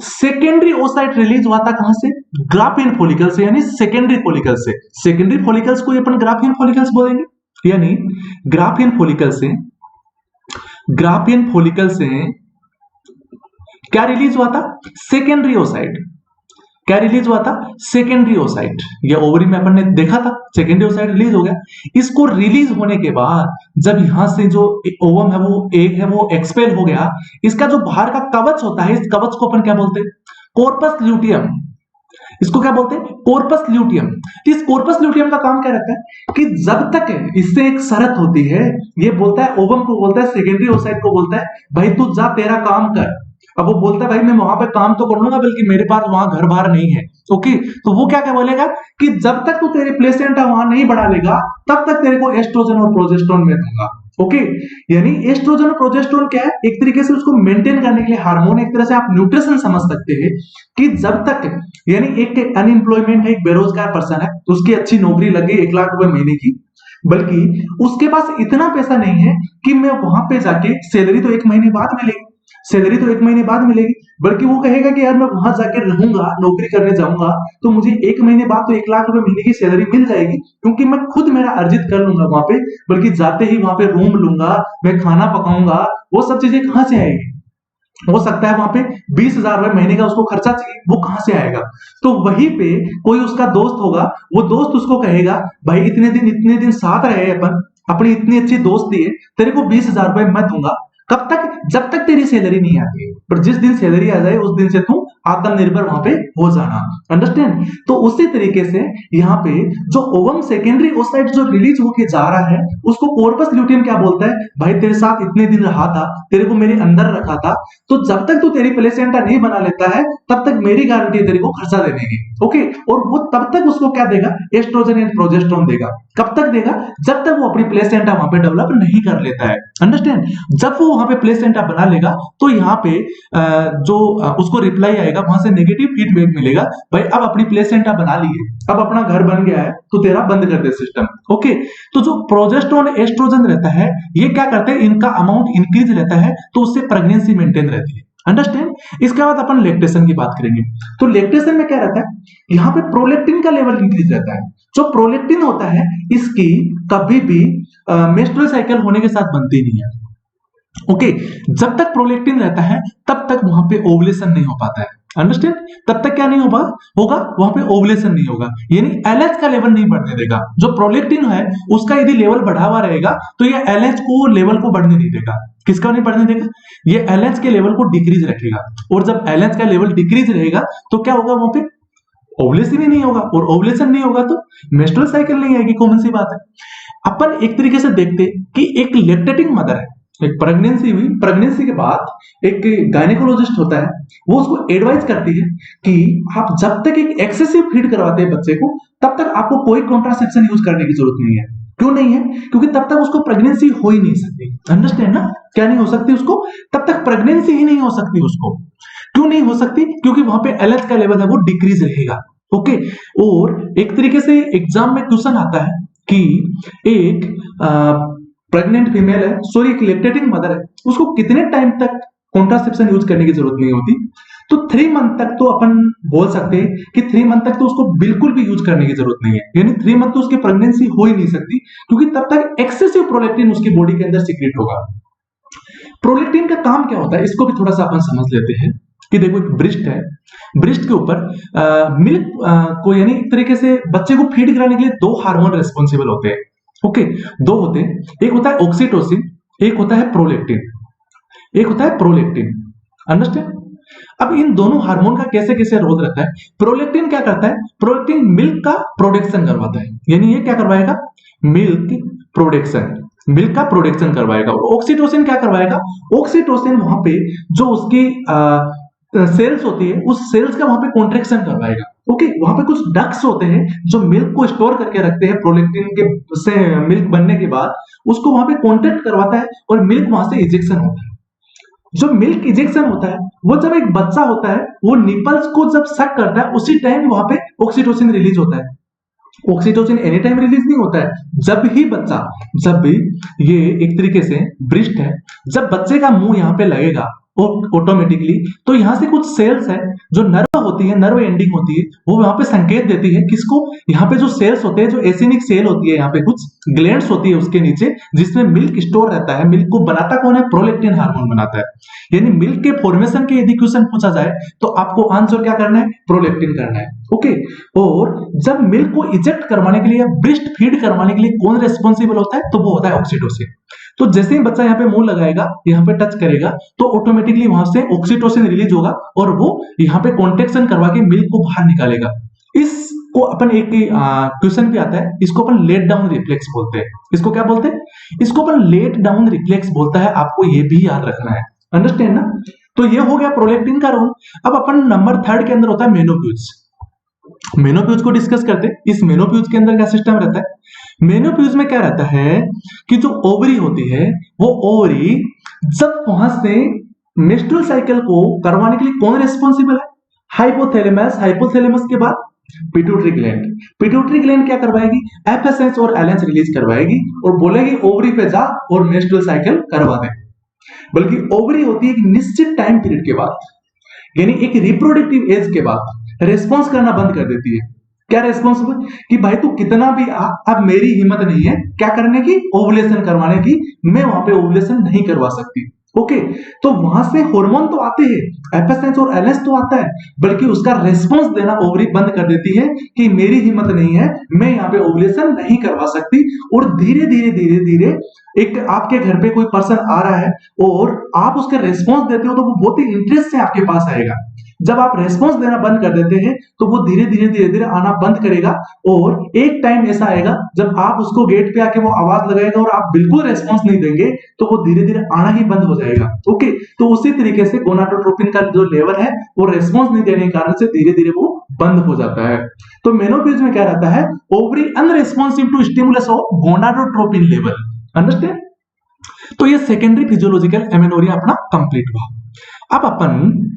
सेकेंडरी ओसाइट रिलीज हुआ था कहां से? ग्राफियन फॉलिकल से, यानी सेकेंडरी फॉलिकल से। सेकेंडरी फॉलिकल्स को अपन ग्राफियन फॉलिकल्स बोलेंगे, यानी ग्राफियन फॉलिकल से क्या रिलीज हुआ था? Secondary oocyte. क्या रिलीज हुआ था? Secondary oocyte. ये ओवरी में अपन ने देखा था, सेकेंडरी ओसाइट रिलीज हो गया। इसको रिलीज होने के बाद जब यहां से जो ओवम है, वो एग है, वो एक्सपेल हो गया, इसका जो बाहर का कवच होता है, इस कवच को अपन क्या बोलते हैं? Corpus luteum. इसको क्या बोलते हैं? Corpus luteum. इस कॉर्पस ल्यूटियम का काम क्या रहता है कि जब तक इससे एक शर्त होती है, ये बोलता है, ओवम को बोलता है, सेकेंडरी ओसाइट को बोलता है, भाई तू जा, तेरा काम कर। अब वो बोलता है, भाई मैं वहां पे काम तो कर लूंगा, बल्कि मेरे पास वहां घर बार नहीं है। ओके, तो वो क्या क्या बोलेगा कि जब तक तू तेरे प्लेसेंटा वहां नहीं बढ़ा लेगा, तब तक तेरे को एस्ट्रोजन और प्रोजेस्टेरोन में दूंगा। ओके, यानी एस्ट्रोजन और प्रोजेस्टेरोन क्या है, एक तरीके से उसको मेंटेन करने के लिए हार्मोन, एक तरह से आप न्यूट्रिशन समझ सकते हैं कि जब तक, यानी एक अनएम्प्लॉयमेंट है, एक बेरोजगार पर्सन है, तो उसकी अच्छी नौकरी लगे 1 लाख रुपए महीने की, बल्कि उसके पास इतना पैसा नहीं है कि मैं वहां पे जाके, सैलरी तो 1 महीने बाद मिलेगी, सैलरी तो 1 महीने बाद मिलेगी, बल्कि वो कहेगा कि यार मैं वहां जाके रहूंगा, नौकरी करने जाऊंगा, तो मुझे 1 महीने बाद तो 1 लाख रुपए महीने की सैलरी मिल जाएगी, क्योंकि मैं खुद मेरा अर्जित कर लूंगा वहां पे, बल्कि जाते ही वहां पे रूम लूंगा, मैं खाना पकाऊंगा, वो सब चीजें कहां से आएगी? हो सकता है वहां पे 20,000 रुपए महीने का उसको खर्चा चाहिए, वो कहां से आएगा? तो वहीं पे कोई उसका दोस्त होगा, वो दोस्त उसको कहेगा, भाई इतने दिन साथ रहे अपन, अपनी इतनी अच्छी दोस्ती है, तेरे को 20,000 रुपए मैं दूंगा, कब तक? जब तक तेरी सैलरी नहीं आती है, पर जिस दिन सैलरी आ जाए उस दिन से तू आत्मनिर्भर वहां पे हो जाना। अंडरस्टैंड? तो उसी तरीके से यहाँ पे जो ओवम सेकेंडरी ओसाइट जो रिलीज होके जा रहा है, उसको कॉर्पस ल्यूटियम क्या बोलता है, भाई तेरे साथ इतने दिन रहा था, तेरे को मेरे अंदर रखा था, तो जब तक तू तेरी प्लेसेंटा नहीं बना लेता है, तब तक मेरी गारंटी है तेरे को खर्चा देने की। ओके, और वो तब तक उसको क्या देगा? एस्ट्रोजन एंड प्रोजेस्टेरोन देगा। कब तक देगा? जब तक वो अपनी प्लेसेंटा वहां पे डेवलप नहीं कर लेता है। अंडरस्टैंड? जब वो वहां पे प्लेसेंटा बना लेगा, तो यहाँ पे उसको रिप्लाई आएगा, वहां से नेगेटिव फीडबैक मिलेगा, भाई अब अपनी प्लेसेंटा बना लिए, अब अपना घर बन गया है, तो तेरा बंद कर दे सिस्टम। ओके, तो जो प्रोजेस्टेरोन एस्ट्रोजन रहता है, ये क्या करते हैं, इनका अमाउंट इंक्रीज रहता है, तो उससे प्रेगनेंसी मेंटेन रहती है। अंडरस्टैंड? इसके बाद अपन लैक्टेशन की बात करेंगे। तो लैक्टेशन में क्या रहता है, यहाँ पे प्रोलेक्टिन का लेवल इंक्रीज रहता है। जो प्रोलेक्टिन होता है, इसकी कभी भी मेंस्ट्रुअल साइकिल होने के साथ बनती नहीं है। ओके, जब तक प्रोलेक्टिन रहता है, तब तक वहां पे ओवुलेशन नहीं हो पाता है। अंडरस्टैंड? तब तक क्या नहीं होगा, वहां पे ओवुलेशन नहीं होगा, यानी एलएच का लेवल नहीं बढ़ने देगा। जो प्रोलेक्टिन है, उसका यदि लेवल बढ़ा हुआ रहेगा, तो ये एलएच को लेवल को बढ़ने नहीं देगा। किसका नहीं बढ़ने देगा? ये एलएच के लेवल को डिक्रीज रखेगा, और जब एलएच का लेवल डिक्रीज रहेगा, तो क्या होगा, वहां पे ओवुलेशन ही नहीं होगा, और ओवुलेशन नहीं होगा तो मेंस्ट्रुअल साइकिल नहीं आएगी। कॉमन सी बात है। अपन एक तरीके से देखते कि एक लैक्टेटिंग मदर है, एक प्रेगनेंसी हुई, प्रेगनेंसी के बाद एक गायनेकोलॉजिस्ट होता है, वो उसको एडवाइस करती है कि आप जब तक एक एक्सेसिव फीड करवाते हैं बच्चे को, तब तक आपको कोई कॉन्ट्रासेप्शन यूज करने की जरूरत नहीं है। क्यों नहीं है? क्योंकि तब तक उसको प्रेगनेंसी हो ही नहीं सकती। अंडरस्टैंड ना? क्या नहीं हो सकती उसको? तब तक प्रेगनेंसी ही नहीं हो सकती उसको। क्यों नहीं हो सकती? क्योंकि वहां पे एलएच का लेवल है वो डिक्रीज रहेगा। ओके, और एक तरीके से एग्जाम में क्वेश्चन आता है कि एक प्रेग्नेंट फीमेल है, सॉरी एक लैक्टेटिंग मदर है, उसको कितने टाइम तक कॉन्ट्रासेप्शन यूज करने की जरूरत नहीं होती? तो 3 मंथ तक तो अपन बोल सकते हैं कि 3 मंथ तक तो उसको बिल्कुल भी यूज करने की जरूरत नहीं है, यानी 3 मंथ तो उसकी प्रेगनेंसी हो ही नहीं सकती, क्योंकि तब तक एक्सेसिव प्रोलेक्टिन उसकी बॉडी के अंदर सीक्रेट होगा। प्रोलेक्टिन का काम क्या होता है, इसको भी थोड़ा सा अपन समझ लेते हैं कि देखो एक ब्रेस्ट है, ब्रेस्ट के ऊपर मिल्क को, यानी एक तरीके से बच्चे को फीड कराने के लिए 2 हार्मोन रेस्पॉन्सिबल होते हैं। ओके, 2 होते हैं, एक होता है ऑक्सीटोसिन, एक होता है प्रोलेक्टिन, एक होता है प्रोलेक्टिन। अंडरस्टैंड? अब इन दोनों हार्मोन का कैसे कैसे रोल रहता है। प्रोलेक्टिन क्या करता है, प्रोलेक्टिन मिल्क का प्रोडक्शन करवाता है, यानी ये क्या करवाएगा, मिल्क प्रोडक्शन, मिल्क का प्रोडक्शन करवाएगा। और ऑक्सीटोसिन क्या करवाएगा, ऑक्सीटोसिन वहां पे जो उसकी सेल्स होती है, उस सेल्स का वहां पे कॉन्ट्रैक्शन करवाएगा। ओके, वहां पे कुछ डक्ट्स होते हैं जो मिल्क को स्टोर करके रखते हैं, प्रोलेक्टिन के से मिल्क बनने के बाद उसको वहां पे कॉन्ट्रैक्ट करवाता है, और मिल्क वहां से इजेक्शन होता है। जो मिल्क इजेक्शन होता है, वो जब एक बच्चा होता है, वो निपल्स को जब सक करता है, उसी टाइम वहां पे ऑक्सीटोसिन रिलीज होता है। ऑक्सीटोसिन एनी टाइम रिलीज नहीं होता है, जब भी ये एक तरीके से ब्रेस्ट है, जब बच्चे का मुंह यहाँ पे लगेगा ऑटोमेटिकली, तो यहाँ से कुछ सेल्स है जो नर्व होती है, नर्व एंडिंग होती है, वो वहां पे संकेत देती है किसको, यहाँ पे जो सेल्स होते हैं, जो एसिनिक सेल होती है, यहाँ पे कुछ ग्लैंड्स होती है उसके नीचे, जिसमें मिल्क स्टोर रहता है। मिल्क को बनाता कौन है, प्रोलेक्टिन हार्मोन बनाता है। यानी मिल्क के फॉर्मेशन के यदि क्वेश्चन पूछा जाए, तो आपको आंसर क्या करना है, प्रोलेक्टिन करना है। ओके, और जब मिल्क को इजेक्ट करवाने के लिए, ब्रेस्ट फीड करवाने के लिए कौन रेस्पॉन्सिबल होता है, तो वो होता है ऑक्सीटोसिन। तो जैसे ही बच्चा यहाँ पे मुंह लगाएगा, यहाँ पे टच करेगा, तो ऑटोमेटिकली वहां से ऑक्सीटोसिन रिलीज होगा, और वो यहाँ पे कॉन्ट्रैक्शन करवा के मिल्क को बाहर निकालेगा। इसको अपन एक क्वेश्चन भी आता है, इसको अपन लेट डाउन रिफ्लेक्स बोलते हैं। इसको क्या बोलते हैं, इसको अपन लेट डाउन रिफ्लेक्स बोलता है, आपको ये भी याद रखना है। अंडरस्टैंड ना? तो ये हो गया प्रोलेक्टिन का रोल। अब अपन नंबर 3 के अंदर होता है मेनोप्यूज। मेनोप्यूज को डिस्कस करते हैं। इस मेनोप्यूज के अंदर क्या सिस्टम रहता है, मेनोपॉज में क्या रहता है कि जो ओवरी होती है वो ओवरी जब वहां से मेंस्ट्रुअल साइकिल को करवाने के लिए कौन रेस्पॉन्सिबल है? हाइपोथैलेमस। हाइपोथैलेमस के बाद पिट्यूटरी ग्लैंड। पिट्यूटरी ग्लैंड क्या करवाएगी? एफएसएच और एलएच रिलीज करवाएगी और बोलेगी ओवरी पे जा और मेंस्ट्रुअल साइकिल करवा दे। बल्कि ओवरी होती है एक निश्चित टाइम पीरियड के बाद, यानी एक रिप्रोडक्टिव एज के बाद रेस्पॉन्स करना बंद कर देती है। क्या रेस्पॉन्सिबल? कि भाई तू कितना भी आ, अब मेरी हिम्मत नहीं है क्या करने की? ओवुलेशन करवाने की। मैं वहां पे ओवुलेशन नहीं करवा सकती। ओके, तो वहां से हार्मोन तो आते हैं, एफएसएच और एलएच तो आता है, बल्कि उसका रेस्पॉन्स देना ओवरी बंद कर देती है कि मेरी हिम्मत नहीं है, मैं यहाँ पे ओवुलेशन नहीं करवा सकती। और धीरे धीरे धीरे धीरे एक आपके घर पे कोई पर्सन आ रहा है और आप उसके रेस्पॉन्स देते हो तो वो बहुत ही इंटरेस्ट से आपके पास आएगा। जब आप रेस्पॉन्स देना बंद कर देते हैं तो वो धीरे धीरे धीरे धीरे आना बंद करेगा और एक टाइम ऐसा आएगा जब आप उसको गेट पे आके वो आवाज लगाएगा और आप बिल्कुल रेस्पॉन्स नहीं देंगे तो वो धीरे धीरे आना ही बंद हो जाएगा। ओके, तो उसी तरीके से गोनाडोट्रोपिन का जो लेवल है वो रेस्पॉन्स नहीं देने के कारण से धीरे धीरे वो बंद हो जाता है। तो मेनोपॉज में क्या रहता है? Ovary unresponsive to stimulus of gonadotropin level. Understand? तो ये सेकेंडरी फिजियोलॉजिकल एमेनोरिया अपना कंप्लीट हुआ। अब अपन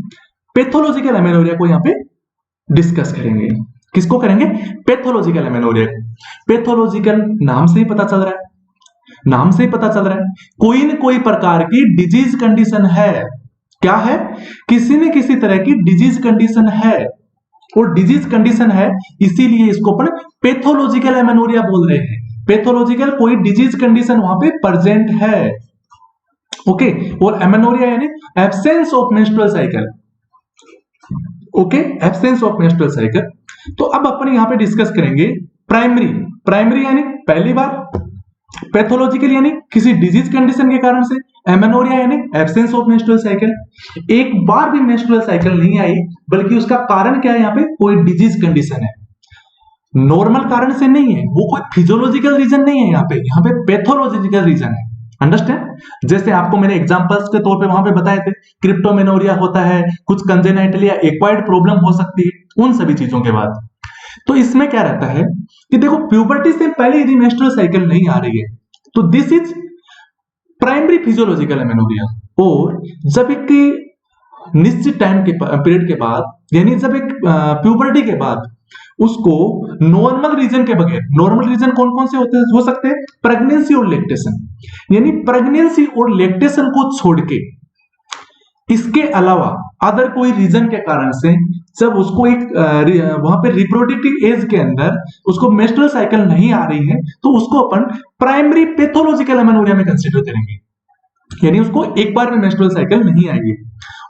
पैथोलॉजिकल एमेनोरिया को यहां पे डिस्कस करेंगे। किसको करेंगे? Pathological amenorrhoea. पैथोलॉजिकल नाम से ही पता चल रहा है, नाम से ही पता चल रहा है कोई न कोई प्रकार की डिजीज कंडीशन है। क्या है? किसी न किसी तरह की डिजीज कंडीशन है, और डिजीज कंडीशन है इसीलिए इसको अपन पैथोलॉजिकल एमेनोरिया बोल रहे हैं। पैथोलॉजिकल कोई डिजीज कंडीशन वहां पे प्रेजेंट है। ओके, और एमेनोरिया यानी absence of menstrual cycle. Okay, absence of menstrual cycle. तो अब अपन यहां पे डिस्कस करेंगे प्राइमरी। प्राइमरी यानी पहली बार, पैथोलॉजिकल यानी किसी डिजीज कंडीशन के कारण से, एमेनोरिया यानी एब्सेंस ऑफ मेंस्ट्रुअल साइकिल। एक बार भी मेंस्ट्रुअल साइकिल नहीं आई बल्कि उसका कारण क्या है? यहाँ पे कोई डिजीज कंडीशन है, नॉर्मल कारण से नहीं है, वो कोई फिजियोलॉजिकल रीजन नहीं है, यहाँ पे पैथोलॉजिकल रीजन है। अंडरस्टैंड? जैसे आपको मैंने एग्जांपल्स के तौर पे वहां पे बताए थे, क्रिप्टोमेनोरिया होता है, कुछ कंजेनाइटल या एक्वायर्ड प्रॉब्लम हो सकती है, उन सभी चीजों के बाद। तो इसमें क्या रहता है कि देखो प्यूबर्टी से पहले यदि मेंस्ट्रुअल साइकिल नहीं आ रही है तो this is primary physiological amenorrhoea. और जब एक निश्चित टाइम के पीरियड के बाद, यानी जब एक प्यूबर्टी के बाद उसको नॉर्मल रीजन के बगैर, नॉर्मल रीजन कौन कौन से हो सकते हैं? प्रेगनेंसी और लैक्टेशन, यानी प्रेगनेंसी और लैक्टेशन को छोड़ के इसके अलावा अदर कोई रीजन के कारण से जब उसको एक वहां पे रिप्रोडक्टिव एज के अंदर उसको मेंस्ट्रुअल साइकिल नहीं आ रही है तो उसको अपन प्राइमरी पैथोलॉजिकल एमेनोरिया में कंसीडर करेंगे। यानी उसको एक बार में मेंस्ट्रुअल साइकिल नहीं आएगी,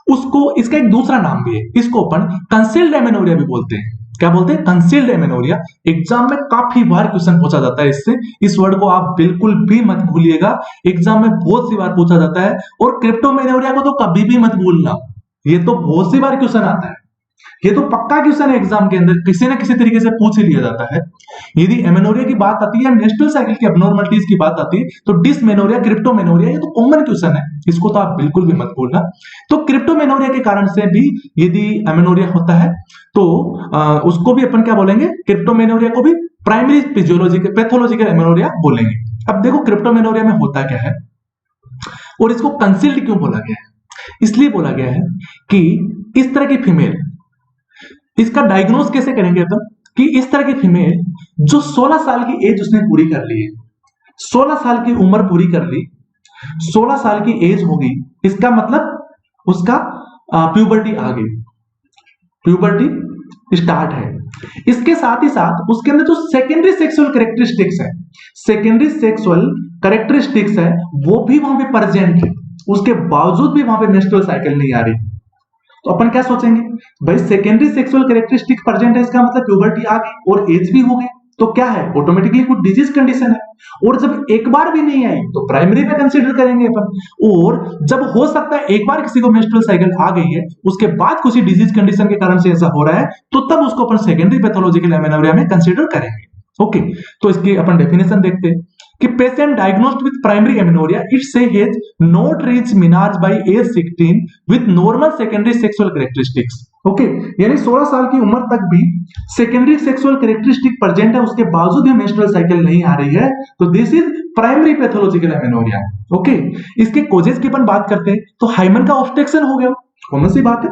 उसको, इसका एक दूसरा नाम भी है, इसको अपन कंसील्ड एमेनोरिया भी बोलते हैं। क्या बोलते हैं? Concealed amenorrhoea. एग्जाम में काफी बार क्वेश्चन पूछा जाता है इससे, इस वर्ड को आप बिल्कुल भी मत भूलिएगा, एग्जाम में बहुत सी बार पूछा जाता है। और क्रिप्टोमेनोरिया को तो कभी भी मत भूलना, ये तो बहुत सी बार क्वेश्चन आता है, ये तो पक्का क्वेश्चन है एग्जाम के अंदर, किसी ना किसी तरीके से पूछ ही लिया जाता है। यदि एमेनोरिया की बात आती है, मेंस्ट्रुअल साइकिल की एब्नॉर्मलिटीज की बात आती है तो डिसमेनोरिया, क्रिप्टोमेनोरिया, ये तो कॉमन क्वेश्चन है, इसको तो आप बिल्कुल भी मत भूलना। तो क्रिप्टोमेनोरिया के कारण से भी यदि एमेनोरिया होता है तो उसको भी अपन क्या बोलेंगे? क्रिप्टोमेनोरिया को भी प्राइमरी फिजियोलॉजिकल पैथोलॉजिकल एमेनोरिया बोलेंगे। अब देखो क्रिप्टोमेनोरिया में होता क्या है और इसको कंसील्ड क्यों बोला गया है? इसलिए बोला गया है कि इस तरह की फीमेल, इसका डायग्नोस कैसे करेंगे अपन कि इस तरह की फीमेल जो 16 साल की एज उसने पूरी कर ली है, 16 साल की उम्र पूरी कर ली, 16 साल की एज होगी, इसका मतलब उसका प्यूबर्टी आ गई, प्यूबर्टी स्टार्ट है। इसके साथ ही साथ उसके अंदर जो सेकेंडरी सेक्सुअल कैरेक्टरिस्टिक्स है, सेकेंडरी सेक्सुअल कैरेक्टरिस्टिक्स है वो भी वहां पे प्रेजेंट है, उसके बावजूद भी वहां पे मेंस्ट्रुअल साइकिल नहीं आ रही। तो अपन क्या सोचेंगे? भाई सेकेंडरी सेक्सुअल कैरेक्टरिस्टिक प्रेजेंट है, इसका मतलब प्यूबर्टी आ गई और एज भी हो गई, तो क्या है? ऑटोमेटिकली कुछ डिजीज कंडीशन है। और जब एक बार भी नहीं आई तो प्राइमरी में कंसीडर करेंगे अपन, और जब हो सकता है एक बार किसी को मेंस्ट्रुअल साइकिल आ गई है उसके बाद किसी डिजीज कंडीशन के कारण से ऐसा हो रहा है तो तब उसको अपन सेकेंडरी पैथोलॉजिकल एमेनोरिया में कंसीडर करेंगे। ओके, तो इसकी अपन डेफिनेशन देखते हैं कि patient diagnosed with primary amenorrhoea it say has not reach menarche by age 16 with normal secondary sexual characteristics. Okay, यानी 16 साल की उम्र तक भी सेकेंडरी सेक्सुअल कैरेक्टरिस्टिक प्रेजेंट है, उसके बावजूद भी मेंस्ट्रुअल साइकिल नहीं आ रही है, तो this is primary pathological amenorrhoea. Okay, इसके कोजेस की अपन बात करते हैं तो हाइमन का ऑब्स्ट्रक्शन हो गया, कॉमन सी बात है,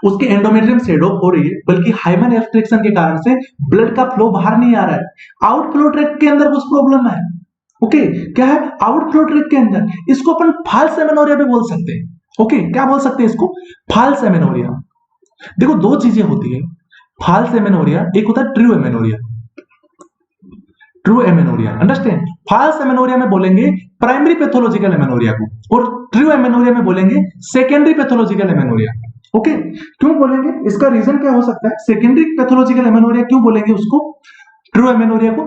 उसके एंडोमेट्रियम शेड ऑफ हो रही है, बल्कि हाइमन ऑब्स्ट्रक्शन के कारण से ब्लड का फ्लो बाहर नहीं आ रहा है, आउटफ्लो ट्रैक्ट के अंदर कुछ प्रॉब्लम है। ओके, क्या है आउटफ्लो ट्रैक्ट के अंदर, इसको अपन फॉल्स एमेनोरिया भी बोल सकते हैं। ओके, क्या बोल सकते हैं इसको, फॉल्स एमेनोरिया। देखो दो चीजें होती है फॉल्स एमेनोरिया, एक होता है true amenorrhoea. True amenorrhoea, understand, false amenorrhoea में बोलेंगे प्राइमरी पैथोलॉजिकल एमेनोरिया को, और ट्रू एमेनोरिया में बोलेंगे सेकेंडरी पैथोलॉजिकल एमेनोरिया। ओके, क्यों बोलेंगे, इसका रीजन क्या हो सकता है, सेकेंडरी पैथोलॉजिकल एमेनोरिया क्यों बोलेंगे उसको, ट्रू एमेनोरिया को,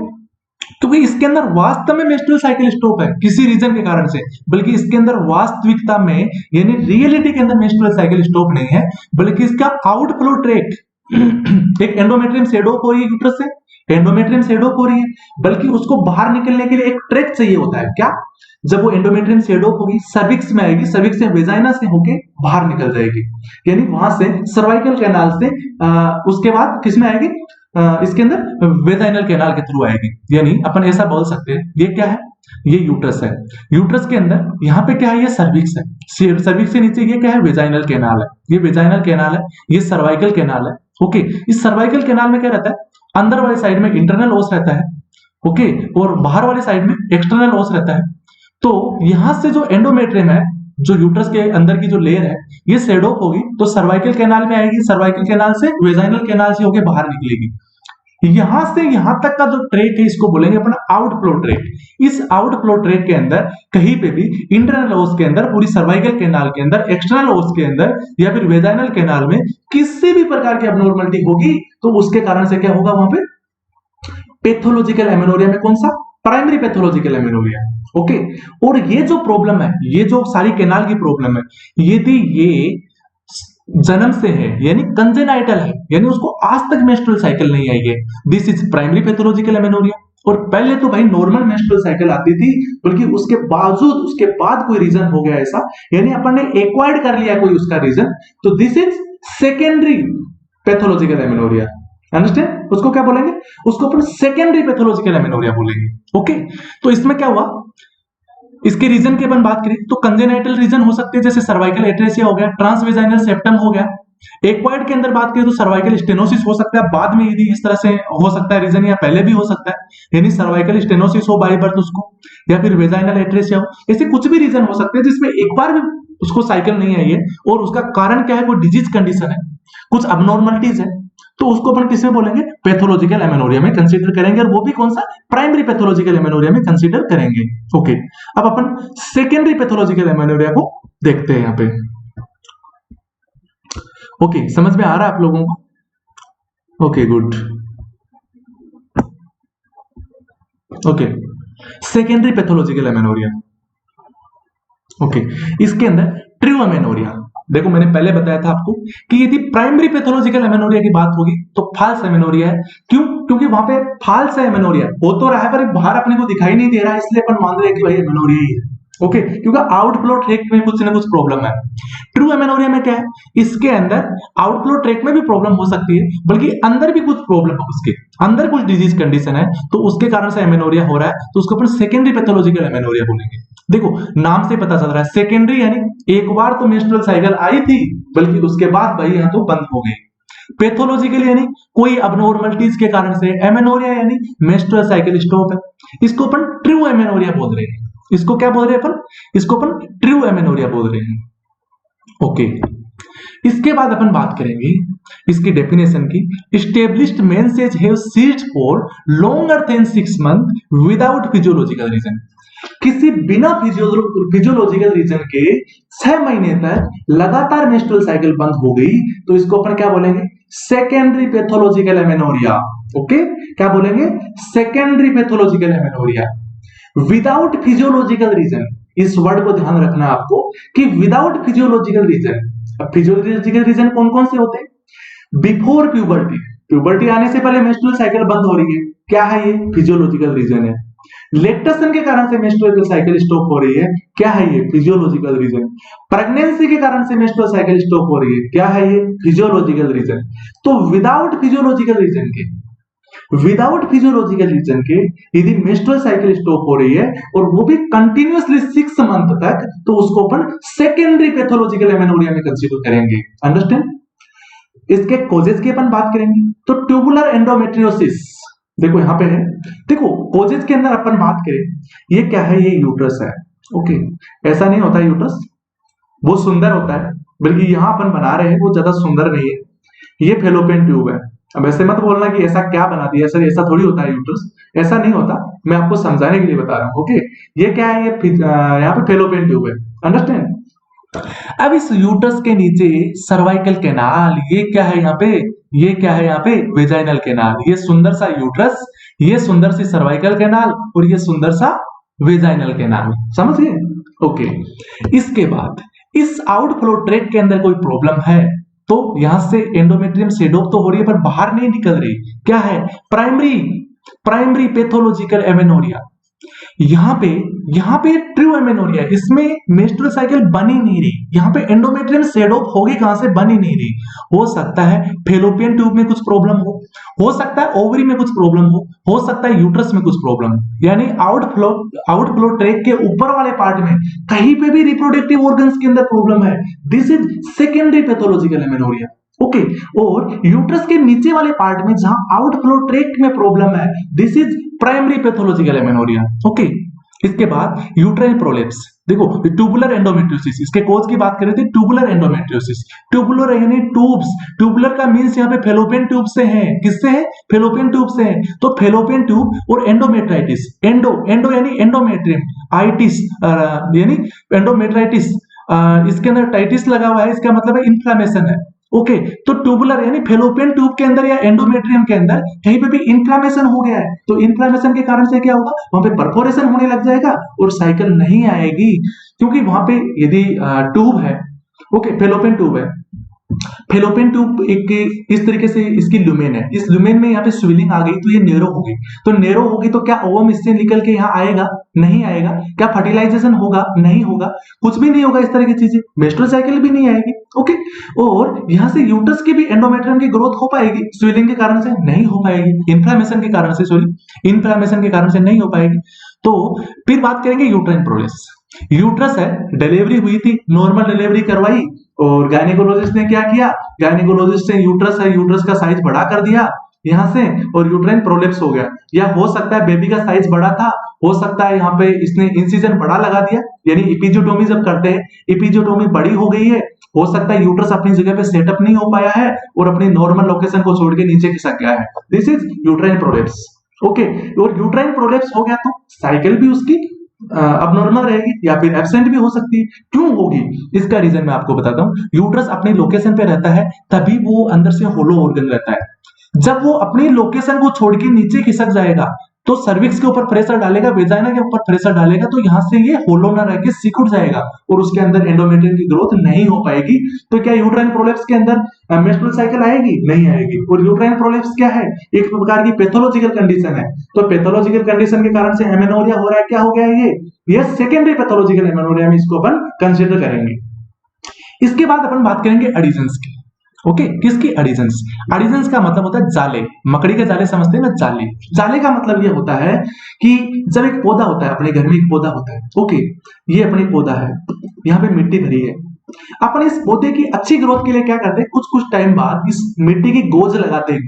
क्योंकि इसके अंदर वास्तव में मेंस्ट्रुअल साइकिल स्टॉप है किसी रीजन के कारण से, बल्कि इसके अंदर वास्तविकता में यानी रियलिटी के अंदर मेंस्ट्रुअल साइकिल स्टॉप नहीं है, बल्कि इसका आउटफ्लो ट्रैक्ट एक एंडोमेट्रियम शेड ऑफ हो रही है यूट्रस से, एंडोमेट्रियम शेड ऑफ हो रही है, बल्कि उसको बाहर निकलने के लिए एक ट्रैक्ट चाहिए होता है। क्या, जब वो एंडोमेट्रियम शेड ऑफ होगी सर्विक्स में आएगी, सर्विक्स से वेजाइना से होके बाहर निकल जाएगी, यानी वहां से सर्वाइकल कैनाल से उसके बाद किसमें आएगी, इसके अंदर वेजाइनल कैनाल के थ्रू आएगी। यानी अपन ऐसा बोल सकते हैं ये क्या है, ये यूट्रस है, यूट्रस के अंदर यहाँ पे क्या है, ये सर्विक्स है, सर्विक्स से नीचे ये क्या है, वेजाइनल कैनाल है, ये वेजाइनल कैनाल है, ये सर्वाइकल कैनाल है। ओके, इस सर्वाइकल कैनाल में क्या रहता है, अंदर वाली साइड में इंटरनल ओस रहता है, ओके, और बाहर वाली साइड में एक्सटर्नल ओस रहता है। तो यहां से जो एंडोमेट्रियम है, जो यूट्रस के अंदर की जो लेयर है, ये शेड ऑफ होगी तो सर्वाइकल कैनाल में आएगी, सर्वाइकल कैनाल से वेजाइनल कैनाल से होके बाहर निकलेगी। यहां से यहां तक का जो ट्रैक है इसको बोलेंगे अपन आउटफ्लो ट्रैक। इस आउटफ्लो ट्रैक के अंदर कहीं पे भी इंटरनल ओस के अंदर, पूरी सर्वाइकल कैनाल के अंदर, एक्सटर्नल ओस के अंदर या फिर वेजाइनल कैनाल में किसी भी प्रकार की अबनॉर्मलिटी होगी तो उसके कारण से क्या होगा, वहां पे पैथोलॉजिकल एमेनोरिया में कौन सा, प्राइमरी पैथोलॉजिकल एमेनोरिया। ओके, और ये जो प्रॉब्लम है, ये जो सारी कैनाल की प्रॉब्लम है, यदि ये जन्म से है यानी कंजेनाइटल है, यानी उसको आज तक मेंस्ट्रुअल साइकिल नहीं आई है, this is primary pathological amenorrhoea. और पहले तो भाई नॉर्मल मेंस्ट्रुअल साइकिल आती थी, बल्कि उसके बावजूद उसके बाद कोई रीजन हो गया ऐसा, यानी अपन ने एक्वायर्ड कर लिया कोई उसका रीजन, तो this is secondary pathological amenorrhoea. Understand, उसको क्या बोलेंगे, उसको अपन सेकेंडरी पैथोलॉजिकल एमेनोरिया बोलेंगे। ओके, तो इसमें क्या हुआ, इसके रीजन की अपन बात करें तो कंजेनाइटल रीजन हो सकते हैं, जैसे सर्वाइकल एट्रेसिया हो गया, ट्रांसवेजाइनल सेप्टम हो गया। एक्वायर्ड के अंदर बात करें तो सर्वाइकल स्टेनोसिस हो सकता है, बाद में यदि इस तरह से हो सकता है रीजन, या पहले भी हो सकता है, यानी सर्वाइकल स्टेनोसिस हो बाय बर्थ उसको, या फिर वेजाइनल एट्रेसिया हो, ऐसे कुछ भी रीजन हो सकते हैं जिसमें एक बार भी उसको साइकिल नहीं आई है, और उसका कारण क्या है, कोई डिजीज कंडीशन है, कुछ अबनॉर्मलिटीज है, तो उसको अपन किसमें बोलेंगे, पैथोलॉजिकल एमेनोरिया में कंसीडर करेंगे, और वो भी कौन सा, प्राइमरी पैथोलॉजिकल एमेनोरिया में कंसीडर करेंगे। ओके, अब अपन सेकेंडरी पैथोलॉजिकल एमेनोरिया को देखते हैं यहाँ पे। ओके, समझ में आ रहा है आप लोगों को, okay good. Okay, secondary pathological amenorrhoea, okay, इसके अंदर ट्रू एमेनोरिया, देखो मैंने पहले बताया था आपको कि यदि प्राइमरी पैथोलॉजिकल एमेनोरिया की बात होगी तो फॉल्स एमेनोरिया है। क्यों, क्योंकि वहां पे फॉल्स है, एमेनोरिया हो तो रहा है पर बाहर अपने को दिखाई नहीं दे रहा है, इसलिए अपन मान रहे हैं कि भाई एमेनोरिया ही है। ओके, क्योंकि आउटफ्लो ट्रैक्ट में कुछ ना कुछ प्रॉब्लम है। ट्रू एमेनोरिया में क्या है, इसके अंदर आउटफ्लो ट्रैक्ट में भी प्रॉब्लम हो सकती है, बल्कि अंदर भी कुछ प्रॉब्लम है, उसके अंदर कुछ डिजीज कंडीशन है, तो उसके कारण से एमेनोरिया हो रहा है, तो उसको अपन सेकेंडरी पैथोलॉजिकल एमेनोरिया बोलेंगे। देखो नाम से पता चल रहा है, सेकेंडरी यानी एक बार तो मेंस्ट्रुअल साइकिल आई थी, बल्कि उसके बाद भाई यहाँ तो बंद हो गई। पैथोलॉजिकल यानी कोई अबनॉर्मलिटीज के कारण से, एमेनोरिया यानी मेंस्ट्रुअल साइकिल स्टॉप है, इसको अपन ट्रू एमेनोरिया बोल रहे हैं। इसको क्या बोल रहे हैं अपन, इसको अपन ट्रू एमेनोरिया बोल रहे हैं। ओके, इसके बाद अपन बात करेंगे इसकी डेफिनेशन की। Established menses have ceased for longer than 6 month without physiological reason, किसी बिना फिजियोलॉजिकल रीजन के 6 महीने तक लगातार मेंस्ट्रुअल साइकिल बंद हो गई, तो इसको अपन क्या बोलेंगे, सेकेंडरी पैथोलॉजिकल एमेनोरिया। ओके, क्या बोलेंगे, secondary pathological amenorrhoea without physiological reason. इस वर्ड को ध्यान रखना आपको कि विदाउट फिजियोलॉजिकल रीजन। अब फिजियोलॉजिकल रीजन कौन कौन से होते हैं, बिफोर प्यूबर्टी, प्यूबर्टी आने से पहले मेंस्ट्रुअल साइकिल बंद हो रही है, क्या है ये, फिजियोलॉजिकल रीजन है। लैक्टेशन के कारण से मेंस्ट्रुअल साइकिल स्टॉप हो रही है, क्या है ये? Physiological reason. प्रेगनेंसी के कारण से मेंस्ट्रुअल साइकिल स्टॉप हो रही है, क्या है ये? Physiological reason. तो विदाउट फिजियोलॉजिकल रीजन के यदि मेंस्ट्रुअल साइकिल स्टॉप हो रही है और वो भी कंटिन्यूअसली 6 मंथ तक, तो उसको अपन सेकेंडरी पैथोलॉजिकल एमेनोरिया में कंसीडर करेंगे। अंडरस्टैंड? इसके कॉजेज की अपन बात करेंगे तो ट्यूबुलर एंडोमेट्रियोसिस, देखो यहां पे है, देखो कॉजेज के अंदर अपन बात करें, ये क्या है? ये यूट्रस है। ओके, ऐसा नहीं होता यूट्रस, वो सुंदर होता है, बल्कि यहां अपन बना रहे हैं वो ज्यादा सुंदर नहीं है। ये फेलोपियन ट्यूब है। अब ऐसे मत बोलना कि ऐसा क्या बना दिया सर, ऐसा थोड़ी होता है यूट्रस, ऐसा नहीं होता, मैं आपको समझाने के लिए बता रहा हूं। ओके, ये क्या है? ये यहाँ पे फेलोपियन ट्यूब है। अंडरस्टैंड? अब इस यूट्रस के नीचे सर्वाइकल कैनाल, ये क्या है यहाँ पे? ये क्या है यहाँ पे? Vaginal canal. ये सुंदर सा यूट्रस, ये सुंदर सी सर्वाइकल कैनाल और ये सुंदर सा वेजाइनल कैनाल, समझ गए? ओके, इसके बाद इस आउटफ्लो ट्रैक्ट के अंदर कोई प्रॉब्लम है तो यहां से एंडोमेट्रियम शेडोप तो हो रही है पर बाहर नहीं निकल रही, क्या है? Primary pathological amenorrhoea. यहाँ पे ट्रू एमेनोरिया, इसमें मेंस्ट्रुअल साइकिल बन ही नहीं रही, यहाँ पे एंडोमेट्रियम शेडोप होगी कहां से? बन ही नहीं रही। हो सकता है फेलोपियन ट्यूब में कुछ प्रॉब्लम हो सकता है ओवरी में कुछ प्रॉब्लम हो सकता है यूट्रस में कुछ प्रॉब्लम, यानी आउटफ्लो ट्रैक के ऊपर वाले पार्ट में कहीं पे भी रिप्रोडक्टिव ऑर्गन्स के अंदर प्रॉब्लम है, this is secondary pathological amenorrhoea. Okay, और यूट्रस के नीचे वाले पार्ट में जहां आउटफ्लो ट्रैक्ट में प्रॉब्लम है, this is primary pathological amenorrhoea. Okay, इसके बाद यूट्राइन प्रोलेप्स, देखो ट्यूबुलर एंडोमेट्रियोसिस, इसके कोज की बात करें थे, ट्यूबुलर एंडोमेट्रियोसिस। ट्यूबुलर यानी ट्यूब्स, ट्यूबुलर का मींस यहाँ पे फेलोपियन ट्यूब से है, किससे है? फेलोपियन ट्यूब से है। तो फेलोपियन ट्यूब और एंडोमेट्राइटिस, एंडो यानी एंडोमेट्रियम, आइटिस यानी एंडोमेट्राइटिस, इसके अंदर टाइटिस लगा हुआ है, इसका मतलब है इन्फ्लामेशन है। ओके, तो ट्यूबुलर यानी फेलोपियन ट्यूब के अंदर या एंडोमेट्रियम के अंदर कहीं पे भी इन्फ्लामेशन हो गया है, तो इन्फ्लामेशन के कारण से क्या होगा? वहां पे परफोरेशन होने लग जाएगा और साइकिल नहीं आएगी, क्योंकि वहां पे यदि ट्यूब है, ओके फेलोपियन ट्यूब है, फेलोपियन ट्यूब एक इस तरीके से इसकी लुमेन है, इस लुमेन में यहाँ पे स्विलिंग आ गई तो ये नेरो होगी, तो नेरो होगी तो क्या ओवम इससे निकल के यहाँ आएगा? नहीं आएगा। क्या फर्टिलाइजेशन होगा? नहीं होगा, कुछ भी नहीं होगा, इस तरह की चीजें, मेंस्ट्रुअल साइकिल भी नहीं आएगी। ओके, और यहाँ से यूट्रस की भी एंडोमेट्रियम की ग्रोथ हो पाएगी? स्विलिंग के कारण से नहीं हो पाएगी, इन्फ्लामेशन के कारण से, इन्फ्लामेशन के कारण से नहीं हो पाएगी। तो फिर बात करेंगे यूट्राइन प्रोलेप्स। यूट्रस है, डिलीवरी हुई थी, नॉर्मल डिलीवरी करवाई और गायनेकोलॉजिस्ट ने क्या किया? गायनेकोलॉजिस्ट ने यूट्रस का साइज बड़ा कर दिया यहां से और यूट्राइन प्रोलेप्स हो गया। या हो सकता है बेबी का साइज बड़ा था, हो सकता है यहाँ पे इसने इंसिजन बड़ा लगा दिया, यानी इपिजियोटोमी जब करते हैं, इपिजियोटोमी बड़ी हो गई है, हो सकता है यूट्रस अपनी जगह पे सेटअप नहीं हो पाया है और अपनी नॉर्मल लोकेशन को छोड़ के नीचे खिसक गया है, this is uterine prolapse. Okay, और यूट्राइन प्रोलेप्स हो गया तो साइकिल भी उसकी अब नॉर्मल रहेगी या फिर एब्सेंट भी हो सकती है। क्यों होगी? इसका रीजन मैं आपको बताता हूं। यूट्रस अपनी लोकेशन पे रहता है तभी वो अंदर से होलो ऑर्गन रहता है। जब वो अपनी लोकेशन को छोड़ के नीचे खिसक जाएगा तो सर्विक्स के ऊपर प्रेशर डालेगा, वेजाइना के ऊपर प्रेशर डालेगा, तो यहां से ये होलो ना रह के सिकुड़ जाएगा और उसके अंदर एंडोमेट्रियम की ग्रोथ नहीं हो पाएगी। तो क्या यूट्राइन प्रोलेप्स के अंदर मेंस्ट्रुअल साइकिल आएगी? नहीं आएगी। और यूट्राइन प्रोलेप्स क्या है? एक प्रकार की पैथोलॉजिकल कंडीशन है। तो पैथोलॉजिकल कंडीशन के कारण से एमेनोरिया हो रहा है, क्या हो गया ये सेकेंडरी पैथोलॉजिकल एमेनोरिया में इसको अपन कंसीडर करेंगे। इसके बाद अपन बात करेंगे एडिशंस की। ओके, किसकी? एडिशंस। एडिशंस का मतलब होता है जाले, मकड़ी के जाले समझते हैं ना, जाले। जाले का मतलब ये होता है कि जब एक पौधा होता है, अपने घर में एक पौधा होता है, ओके, ये अपनी पौधा है, यहाँ पे मिट्टी भरी है, अपन इस पौधे की अच्छी ग्रोथ के लिए क्या करते हैं? कुछ टाइम बाद इस मिट्टी की गोज लगाते हैं।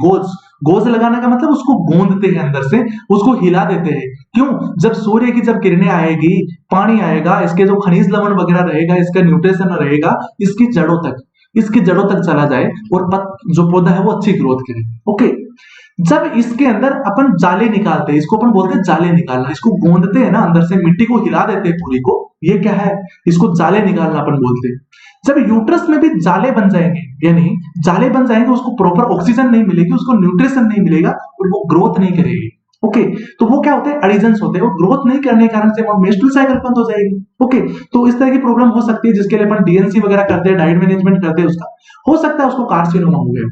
गोज लगाने का मतलब उसको गोंदते हैं, अंदर से उसको हिला देते हैं। क्यों? जब सूर्य की जब किरणें आएगी, पानी आएगा, इसके जो खनिज लवण वगैरह रहेगा, इसका न्यूट्रिशन रहेगा, इसकी जड़ों तक चला जाए और जो पौधा है वो अच्छी ग्रोथ करे। ओके, जब इसके अंदर अपन जाले निकालते हैं, इसको अपन बोलते हैं जाले निकालना, इसको गोंदते हैं ना, अंदर से मिट्टी को हिला देते हैं पूरी को, ये क्या है? इसको जाले निकालना अपन बोलते हैं। जब यूट्रस में भी जाले बन जाएंगे, यानी जाले बन जाएंगे, उसको प्रॉपर ऑक्सीजन नहीं मिलेगी, उसको न्यूट्रिशन नहीं मिलेगा और वो ग्रोथ नहीं करेगी। ओके, तो वो क्या होते हैं? एडिशंस होते हैं, और ग्रोथ नहीं करने के कारण से वो मेंस्ट्रुअल साइकिल बंद हो जाएगी। ओके, तो इस तरह की प्रॉब्लम हो सकती है, जिसके लिए अपन डीएनसी वगैरह करते हैं, डाइट मैनेजमेंट करते हैं, उसका हो सकता है उसको कार्सिनोमा हो गया।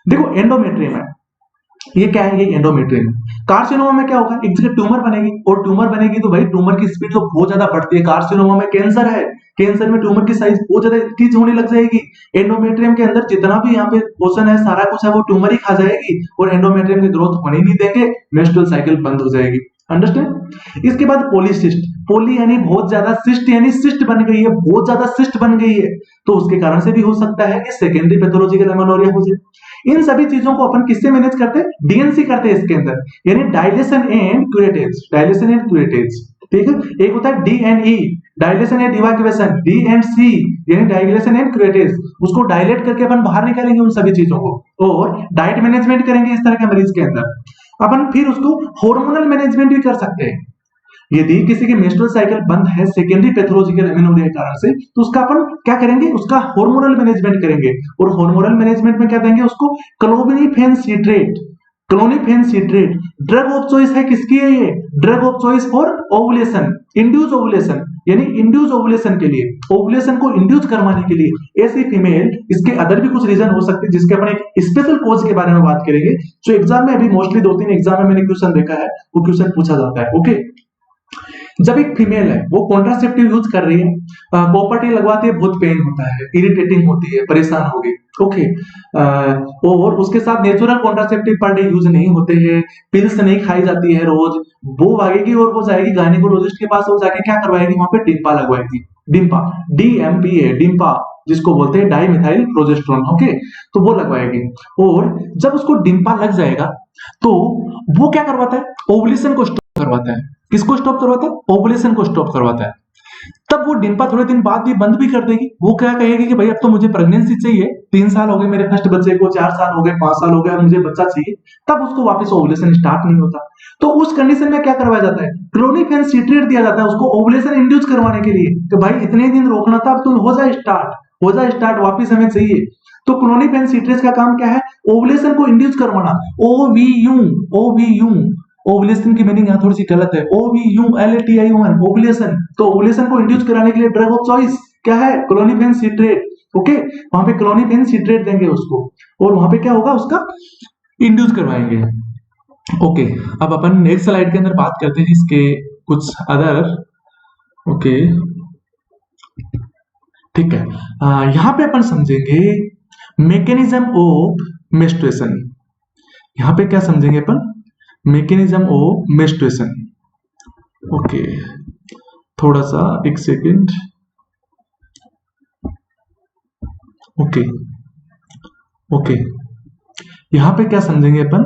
देखो एंडोमेट्रियम है, ये क्या है, ये एंडोमेट्रियम। कार्सिनोमा में क्या होगा, एक जगह ट्यूमर बनेगी, और ट्यूमर बनेगी तो भाई ट्यूमर की स्पीड तो बहुत ज्यादा बढ़ती है। कार्सिनोमा में कैंसर है, कैंसर में ट्यूमर की साइज बहुत ज्यादा इंक्रीज होने लग जाएगी। एंडोमेट्रियम के अंदर जितना भी यहाँ पे पोर्शन है, सारा कुछ है, वो ट्यूमर ही खा जाएगी, और एंडोमेट्रियम की ग्रोथ होने नहीं देंगे, मेंस्ट्रुअल साइकिल बंद हो जाएगी। अंडरस्टैंड। इसके बाद पॉलीसिस्ट, पॉली यानी बहुत ज्यादा, सिस्ट यानी सिस्ट बन गई है, बहुत ज्यादा सिस्ट बन गई है, तो उसके कारण से भी हो सकता है कि सेकेंडरी पैथोलॉजिकल एमेनोरिया हो जाए। इन सभी चीजों को अपन किससे मैनेज करते हैं, डीएनसी करते हैं इसके अंदर, यानी dilation and curettage, dilation and curettage, ठीक है। एक होता है D and E, dilation and evacuation, D and C यानी डायलेशन एंड क्यूरेटेज, उसको डायलेट करके अपन बाहर निकालेंगे उन सभी चीजों को, और डाइट मैनेजमेंट करेंगे इस तरह के मरीज के अंदर। अपन फिर उसको हार्मोनल मैनेजमेंट भी कर सकते हैं। यदि किसी की मेंस्ट्रुअल साइकिल बंद है सेकेंडरी पैथोलॉजिकल एमेनोरिया के कारण से, तो उसका अपन क्या करेंगे, उसका हार्मोनल मैनेजमेंट करेंगे, और हार्मोनल मैनेजमेंट में क्या देंगे उसको, clomiphene citrate, clomiphene citrate. Drug of choice है किसकी है ये, drug of choice for ovulation, induce ovulation, यानी इंड्यूस ओवुलेशन के लिए, ओवुलेशन को इंड्यूस करवाने के लिए ऐसी फीमेल। इसके अदर भी कुछ रीजन हो सकते हैं जिसके अपन एक स्पेशल कोज के बारे में बात करेंगे, जो एग्जाम में अभी मोस्टली 2-3 एग्जाम में मैंने क्वेश्चन देखा है, वो क्वेश्चन पूछा जाता है। ओके, जब एक फीमेल है वो कॉन्ट्रासेप्टिव यूज कर रही है, प्रॉपर्टी लगवाती है, बहुत पेन होता है, इरिटेटिंग होती है, परेशान होगी, ओके, और उसके साथ natural contraceptive per day use नहीं होते हैं, पिल्स नहीं खाई जाती है रोज, वो भागेगी और वो जाएगी गायनेकोलॉजिस्ट के पास, वो जाके क्या करवाएगी, वहां पे डिम्पा लगवाएगी, डिम्पा, डीएमपीए, डिम्पा जिसको बोलते हैं डाइमिथाइल प्रोजेस्टेरोन, ओके, तो वो लगवाएगी। और जब उसको डिम्पा लग जाएगा तो वो क्या करवाता है, ओवुलेशन को स्टॉप करवाता है। किसको स्टॉप करवाता है, ओवुलेशन को स्टॉप करवाता है। तब वो डिम्पा थोड़े दिन बाद भी बंद भी कर देगी, वो क्या कहेगी कि भाई अब तो मुझे प्रेगनेंसी चाहिए, 3 साल हो गए मेरे फर्स्ट बच्चे को, 4 साल हो गए, 5 साल हो गए, मुझे बच्चा चाहिए, तब उसको वापस ओवुलेशन स्टार्ट नहीं होता। तो उस कंडीशन में क्या करवाया जाता है, क्लोमिफेन सिट्रेट दिया जाता है उसको ओवुलेशन इंड्यूस करवाने के लिए, कि भाई इतने दिन रोकना था, अब तुम हो जाए स्टार्ट, वापिस हमें चाहिए। तो क्लोमिफेन सिट्रेट का काम क्या है, ओवुलेशन को इंड्यूस करवाना, ओवीयू, ओवुलेशन की मीनिंग यहाँ थोड़ी सी गलत है, OVULATION, ओवुलेशन। तो ओवुलेशन को इंड्यूस कराने के लिए ड्रग ऑफ चॉइस क्या है, क्लोमिफेन सिट्रेट, ओके, वहां पे क्लोमिफेन सिट्रेट देंगे उसको, और वहां पे क्या होगा, उसका इंड्यूस करवाएंगे। ओके, अब अपन नेक्स्ट स्लाइड के अंदर बात करते हैं इसके कुछ अदर, ओके, ठीक है। यहाँ पे अपन समझेंगे मैकेनिज्म ऑफ मेंस्ट्रुएशन। यहाँ पे क्या समझेंगे अपन, मैकेनिज्म ऑफ मेंस्ट्रुएशन। ओके, थोड़ा सा एक सेकेंड, ओके, यहाँ पे क्या समझेंगे अपन,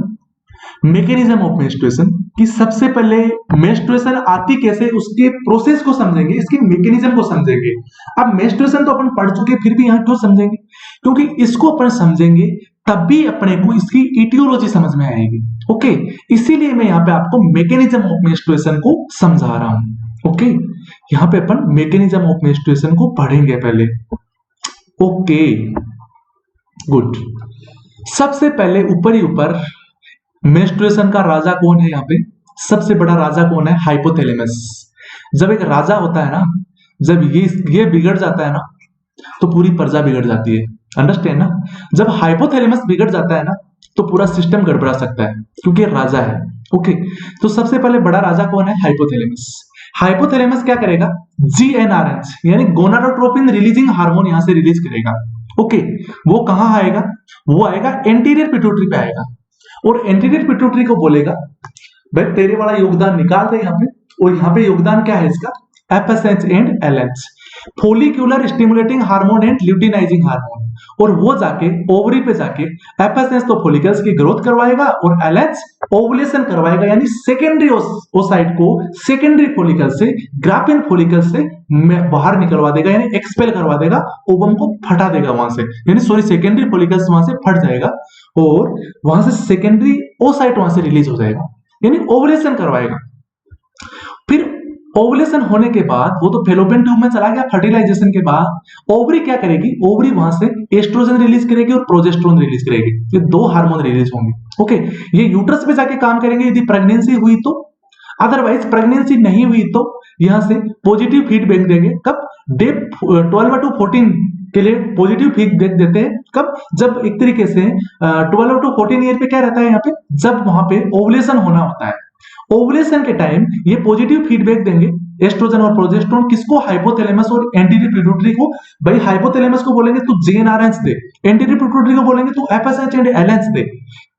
मैकेनिज्म ऑफ मेंस्ट्रुएशन, कि सबसे पहले मेंस्ट्रुएशन आती कैसे, उसके प्रोसेस को समझेंगे, इसकी मैकेनिज्म को समझेंगे। अब मेंस्ट्रुएशन तो अपन पढ़ चुके, फिर भी यहाँ क्यों समझेंगे, क्योंकि इसको अपन समझेंगे तब भी अपने को इसकी इटियोलॉजी समझ में आएगी, ओके, इसीलिए मैं यहाँ पे आपको मैकेनिज्म ऑफ मेंस्ट्रुएशन को समझा रहा हूं। ओके, यहाँ पे अपन मैकेनिज्म ऑफ मेंस्ट्रुएशन को पढ़ेंगे पहले। Okay, good. सबसे पहले ऊपर ही ऊपर मेंस्ट्रुएशन का राजा कौन है, यहाँ पे सबसे बड़ा राजा कौन है, हाइपोथैलेमस। जब एक राजा होता है ना, जब ये बिगड़ जाता है ना, तो पूरी प्रजा बिगड़ जाती है, अंडरस्टैंड ना। जब हाइपोथैलेमस बिगड़ जाता है ना, तो पूरा सिस्टम गड़बड़ा सकता है, क्योंकि राजा है। ओके, तो सबसे पहले बड़ा राजा कौन है, हाइपोथैलेमस। हाइपोथैलेमस क्या करेगा, GnRH यानी गोनाडोट्रोपिन रिलीजिंग हार्मोन यहाँ से रिलीज करेगा। ओके, वो कहां आएगा, वो आएगा एंटीरियर पिट्यूटरी पे आएगा, और एंटीरियर पिट्यूटरी को बोलेगा भाई तेरे वाला योगदान निकाल दे यहाँ पे, और यहाँ पे योगदान क्या है इसका, FSH and LH, follicular stimulating hormone and luteinizing hormone. और वो जाके ओवरी पे जाके FSH तो फोलिकल्स की ग्रोथ करवाएगा, और LH ओवुलेशन करवाएगा, यानी सेकेंडरी ओसाइट को सेकेंडरी फोलिकल से, ग्राफिन फोलिकल से बाहर निकलवा देगा, यानी एक्सपेल करवा देगा, ओवम को फटा देगा वहां से, यानी सॉरी सेकेंडरी फोलिकल्स वहां से फट जाएगा, और वहां से सेकेंडरी ओसाइट वहां से रिलीज हो जाएगा, यानी ओवुलेशन करवाएगा। फिर ओवुलेशन होने के बाद वो तो फेलोपियन ट्यूब में चला गया, फर्टिलाइजेशन के बाद ओवरी क्या करेगी, ओवरी वहां से एस्ट्रोजन रिलीज करेगी और प्रोजेस्टेरोन रिलीज करेगी, ये 2 हार्मोन रिलीज होंगे। ओके, ये यूट्रस पे जाके काम करेंगे यदि प्रेगनेंसी हुई तो, अदरवाइज प्रेगनेंसी नहीं हुई तो यहां से पॉजिटिव फीडबैक देंगे, कब, डे 12 to 14 के लिए पॉजिटिव फीडबैक देते हैं। कब? जब एक तरीके से 12 to 14 ईयर पे क्या रहता है यहाँ पे, जब वहां पे ओवुलेशन होना होता है, ओवुलेशन के टाइम ये पॉजिटिव फीडबैक देंगे एस्ट्रोजन और प्रोजेस्टेरोन। किसको? हाइपोथैलेमस और एंटीरियर पिट्यूटरी को। भाई हाइपोथैलेमस को बोलेंगे तू GnRH दे, एंटीरियर पिट्यूटरी को बोलेंगे तू FSH एंड LH दे।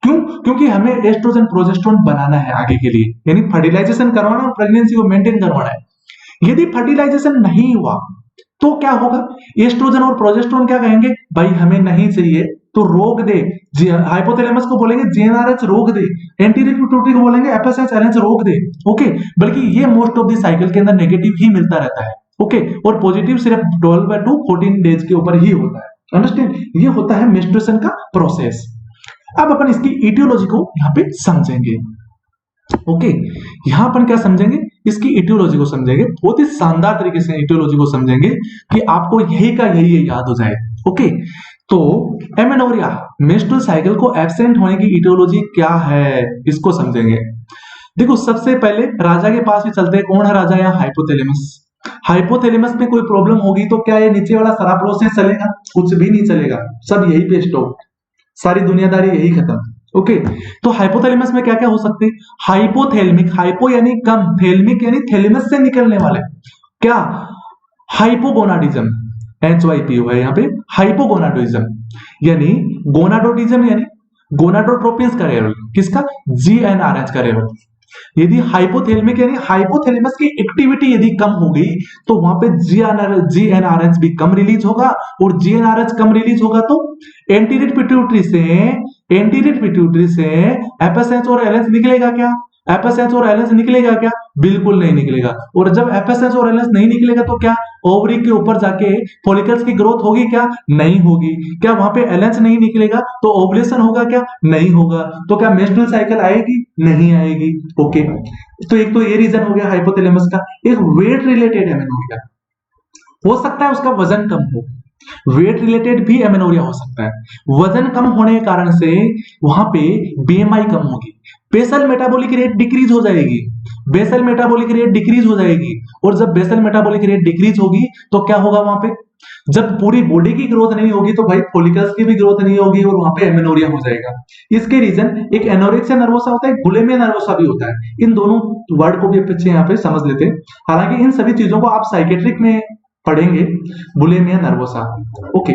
क्यों? क्योंकि हमें एस्ट्रोजन प्रोजेस्टेरोन बनाना है आगे के लिए, यानी फर्टिलाइजेशन करवाना और प्रेगनेंसी को मेंटेन करवाना है। यदि फर्टिलाइजेशन नहीं हुआ तो क्या होगा? एस्ट्रोजन और प्रोजेस्टेरोन क्या कहेंगे, भाई हमें नहीं चाहिए तो रोक दे। हाइपोथैलेमस को बोलेंगे GnRH रोक दे, एंटीरियर पिट्यूटरी को बोलेंगे FSH LH रोक दे। ओके, बल्कि ये मोस्ट ऑफ द साइकिल के अंदर नेगेटिव ही मिलता रहता है। ओके, और पॉजिटिव सिर्फ 12 to 14 डेज के ऊपर ही होता है। अंडरस्टैंड? ये होता है मेंस्ट्रुएशन का प्रोसेस। अब अपन इसकी इटियोलॉजी को यहाँ पे समझेंगे। ओके, यहां अपन क्या समझेंगे, इसकी इटियोलॉजी को समझेंगे, बहुत ही शानदार तरीके से इटियोलॉजी को समझेंगे कि आपको यही का यही याद हो जाए। ओके, तो एमेनोरिया मेंस्ट्रुअल साइकिल को एब्सेंट होने की इटियोलॉजी क्या है, इसको समझेंगे। देखो, सबसे पहले राजा के पास ही चलते हैं। कौन है राजा? यहाँ हाइपोथैलेमस। हाइपोथैलेमस में कोई प्रॉब्लम होगी तो क्या ये नीचे वाला सारा प्रोसेस चलेगा? कुछ भी नहीं चलेगा, सब यही पे स्टॉप, सारी दुनियादारी यही खत्म। ओके, तो हाइपोथैलेमस में क्या क्या हो सकते हैं? हाइपोथैलेमिक, हाइपो यानी कम, थैलेमिक यानी थैलेमस से निकलने वाले क्या? हाइपोगोनाडिज्म, HYPO है यहाँ पे, हाइपोगोनाडोइज्म यानी गोनाडोटिज्म यानी गोनाडोट्रोपिन्स का लेवल, किसका? GnRH का लेवल। यदि हाइपोथैलेमिक यानी हाइपोथैलेमस की एक्टिविटी यदि कम हो गई तो वहां पे GnRH भी कम रिलीज होगा, और GnRH कम रिलीज होगा तो एंटीरियर पिट्यूटरी से FSH और LH निकलेगा क्या? FSH और LH निकलेगा क्या? बिल्कुल नहीं निकलेगा। और जब FSH और LH नहीं निकलेगा तो क्या ओवरी के ऊपर जाके फॉलिकल्स की ग्रोथ होगी क्या? नहीं होगी। क्या वहां पे LH नहीं निकलेगा तो ओवुलेशन होगा क्या? नहीं होगा। तो क्या मेंस्ट्रुअल साइकिल आएगी? नहीं आएगी। ओके, तो एक तो ये रीजन हो गया हाइपोथैलेमस का। एक वेट रिलेटेड एमेनोरिया हो सकता है, उसका वजन कम हो, वेट रिलेटेड भी एमेनोरिया हो सकता है। वजन कम होने के कारण से वहां पे BMI कम होगी, बेसल मेटाबॉलिक रेट डिक्रीज हो जाएगी, बेसल मेटाबॉलिक रेट डिक्रीज हो जाएगी। और जब बेसल मेटाबॉलिक रेट डिक्रीज होगी तो क्या होगा वहां पे? जब पूरी बॉडी की ग्रोथ नहीं होगी तो भाई फॉलिकल्स की भी ग्रोथ नहीं होगी और वहां पे एमेनोरिया हो जाएगा। इसके रीजन एक एनोरेक्सिया नर्वोसा होता है, एक बुलिमिया नर्वोसा भी होता है। इन दोनों वर्ड को भी अच्छे यहाँ पे समझ लेते हैं। हालांकि इन सभी चीजों को आप साइकेट्रिक में पढ़ेंगे, बुलिमिया नर्वोसा। ओके,